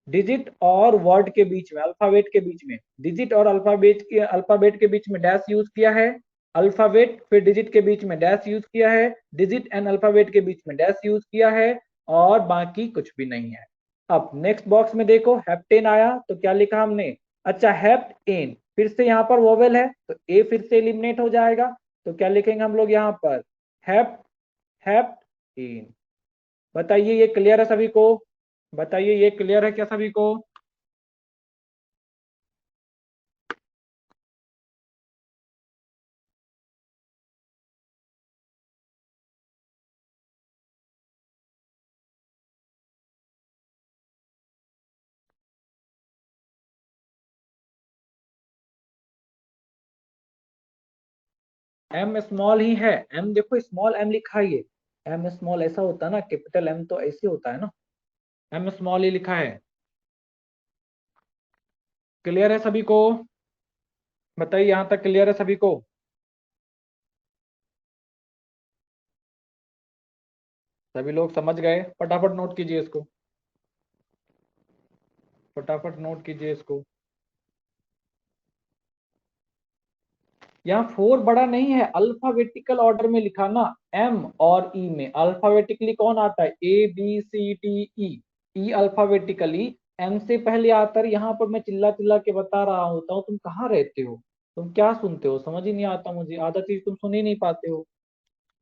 डिजिट और वर्ड के बीच में, अल्फाबेट के बीच में, डिजिट और अल्फाबेट के बीच में डैश यूज किया है। अल्फाबेट फिर डिजिट के बीच में डैश यूज किया है। डिजिट एंड अल्फाबेट के बीच में डैश यूज किया है। और बाकी कुछ भी नहीं है। अब नेक्स्ट बॉक्स में देखो, हेप्टेन आया तो क्या लिखा हमने? अच्छा, हेप्ट एन, फिर से यहाँ पर वोवेल है तो ए फिर से एलिमिनेट हो जाएगा। तो क्या लिखेंगे हम लोग यहाँ पर? Hept, heptane. बताइए ये क्लियर है सभी को? बताइए ये क्लियर है क्या सभी को? एम स्मॉल ही है। एम देखो, स्मॉल एम लिखा है ये। एम स्मॉल ऐसा होता है ना, कैपिटल एम तो ऐसे होता है ना। एम स्मॉल ही लिखा है। क्लियर है सभी को? बताइए यहां तक क्लियर है सभी को? सभी लोग समझ गए? फटाफट नोट कीजिए इसको, फटाफट नोट कीजिए इसको। यहाँ 4 बड़ा नहीं है, अल्फाबेटिकल ऑर्डर में लिखा ना। एम और ई में अल्फाबेटिकली कौन आता है? A B C D E. E alphabetically M से पहले आता है। यहाँ पर मैं चिल्ला चिल्ला के बता रहा होता हूँ, तुम कहाँ रहते हो? तुम क्या सुनते हो? समझ ही नहीं आता मुझे, आधा चीज तुम सुन ही नहीं पाते हो।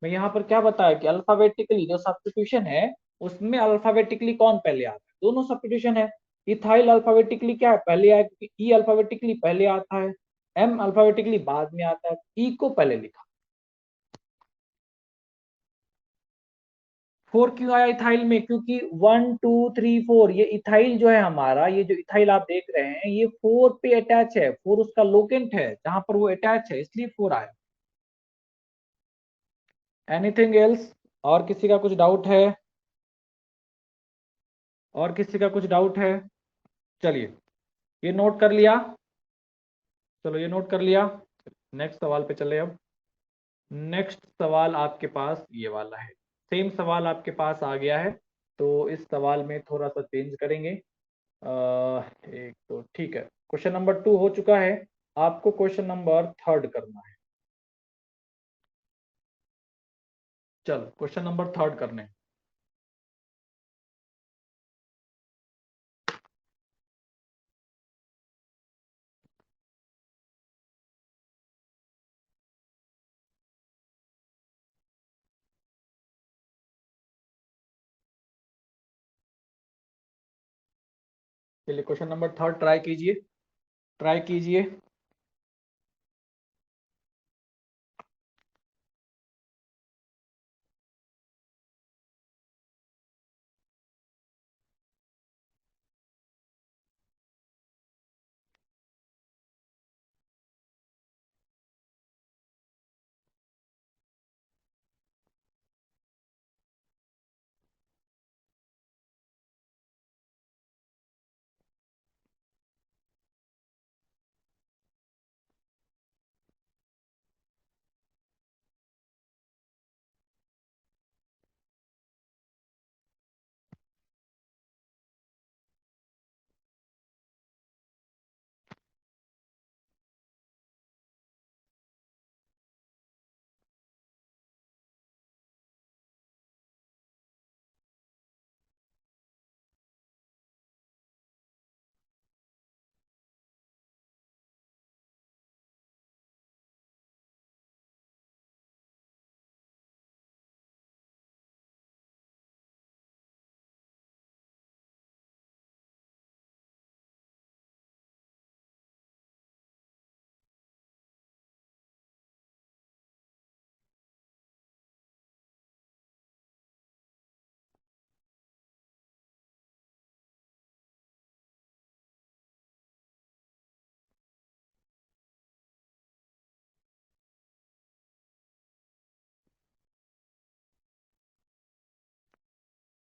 मैं यहाँ पर क्या बताया कि अल्फाबेटिकली जो सब्स्टिट्यूशन है, उसमें अल्फाबेटिकली कौन पहले आता है? दोनों सब्स्टिट्यूशन है। इथाइल अल्फाबेटिकली क्या है? पहले आया, क्योंकि ई अल्फाबेटिकली पहले आता है। एम अल्फाबेटिकली बाद में आता है, ई को पहले लिखा। 4 क्यों आया इथाइल में? क्योंकि 1 2 3 4, ये इथाइल जो है हमारा, ये जो इथाइल आप देख रहे हैं, ये 4 पे अटैच है। 4 उसका लोकेंट है जहां पर वो अटैच है, इसलिए 4 आया। Anything else? और किसी का कुछ डाउट है? और किसी का कुछ डाउट है? चलिए, ये नोट कर लिया। चलो ये नोट कर लिया। नेक्स्ट सवाल पे चले अब। नेक्स्ट सवाल आपके पास ये वाला है। सेम सवाल आपके पास आ गया है, तो इस सवाल में थोड़ा सा चेंज करेंगे। एक तो ठीक है, क्वेश्चन नंबर 2 हो चुका है। आपको क्वेश्चन नंबर 3 करना है। चलो क्वेश्चन नंबर 3 करने हैं। चलिए क्वेश्चन नंबर 3 ट्राई कीजिए, ट्राई कीजिए।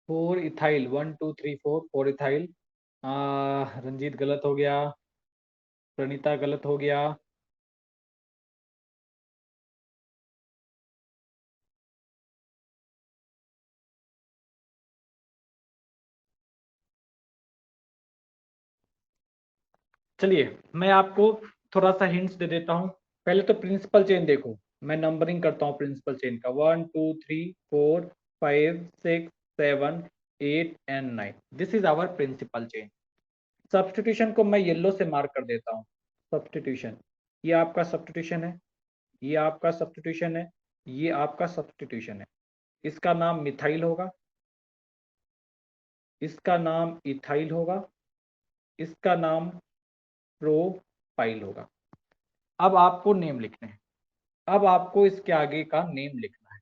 Four ethyl, 1 2 3 4, four ethyl. Ranjit गलत हो गया, प्रणीता गलत हो गया। चलिए मैं आपको थोड़ा सा हिंट्स दे देता हूँ। पहले तो प्रिंसिपल चेन देखो, मैं नंबरिंग करता हूँ प्रिंसिपल चेन का, 1 2 3 4 5 6 7 8 and 9। This is our principal chain. Substitution को मैं येलो से मार्क कर देता हूँ। सब्सटीट्यूशन, ये आपका सब्सटीट्यूशन है, ये आपका सब्सटीट्यूशन है, ये आपका सब्सटीट्यूशन है। इसका नाम मिथाइल होगा, इसका नाम इथाइल होगा, इसका नाम प्रोपाइल होगा। अब आपको नेम लिखने हैं, अब आपको इसके आगे का नेम लिखना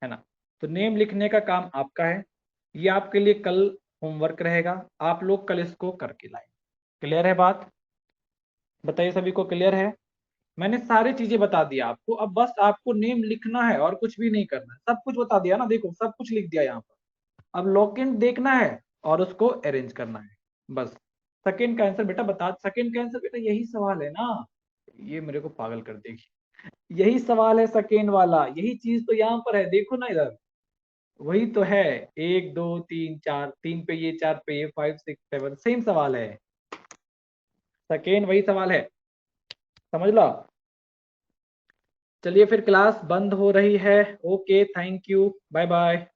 है ना। तो नेम लिखने का काम आपका है, ये आपके लिए कल होमवर्क रहेगा, आप लोग कल इसको करके लाएं। क्लियर है बात? बताइए सभी को क्लियर है? मैंने सारी चीजें बता दिया आपको, अब बस आपको नेम लिखना है और कुछ भी नहीं करना है, सब कुछ बता दिया ना, देखो सब कुछ लिख दिया यहाँ पर। अब लॉकेंट देखना है और उसको अरेंज करना है, बस। सेकंड का आंसर बेटा बता, सेकंड का आंसर बेटा यही सवाल है ना, ये मेरे को पागल कर देगी। यही सवाल है सेकेंड वाला, यही चीज तो यहाँ पर है, देखो ना इधर, वही तो है। 1 2 3 4, 3 पे ये, 4 पे ये, 5 6 7, सेम सवाल है, सेकेंड वही सवाल है, समझ लो। चलिए फिर क्लास बंद हो रही है। Okay, thank you, bye bye.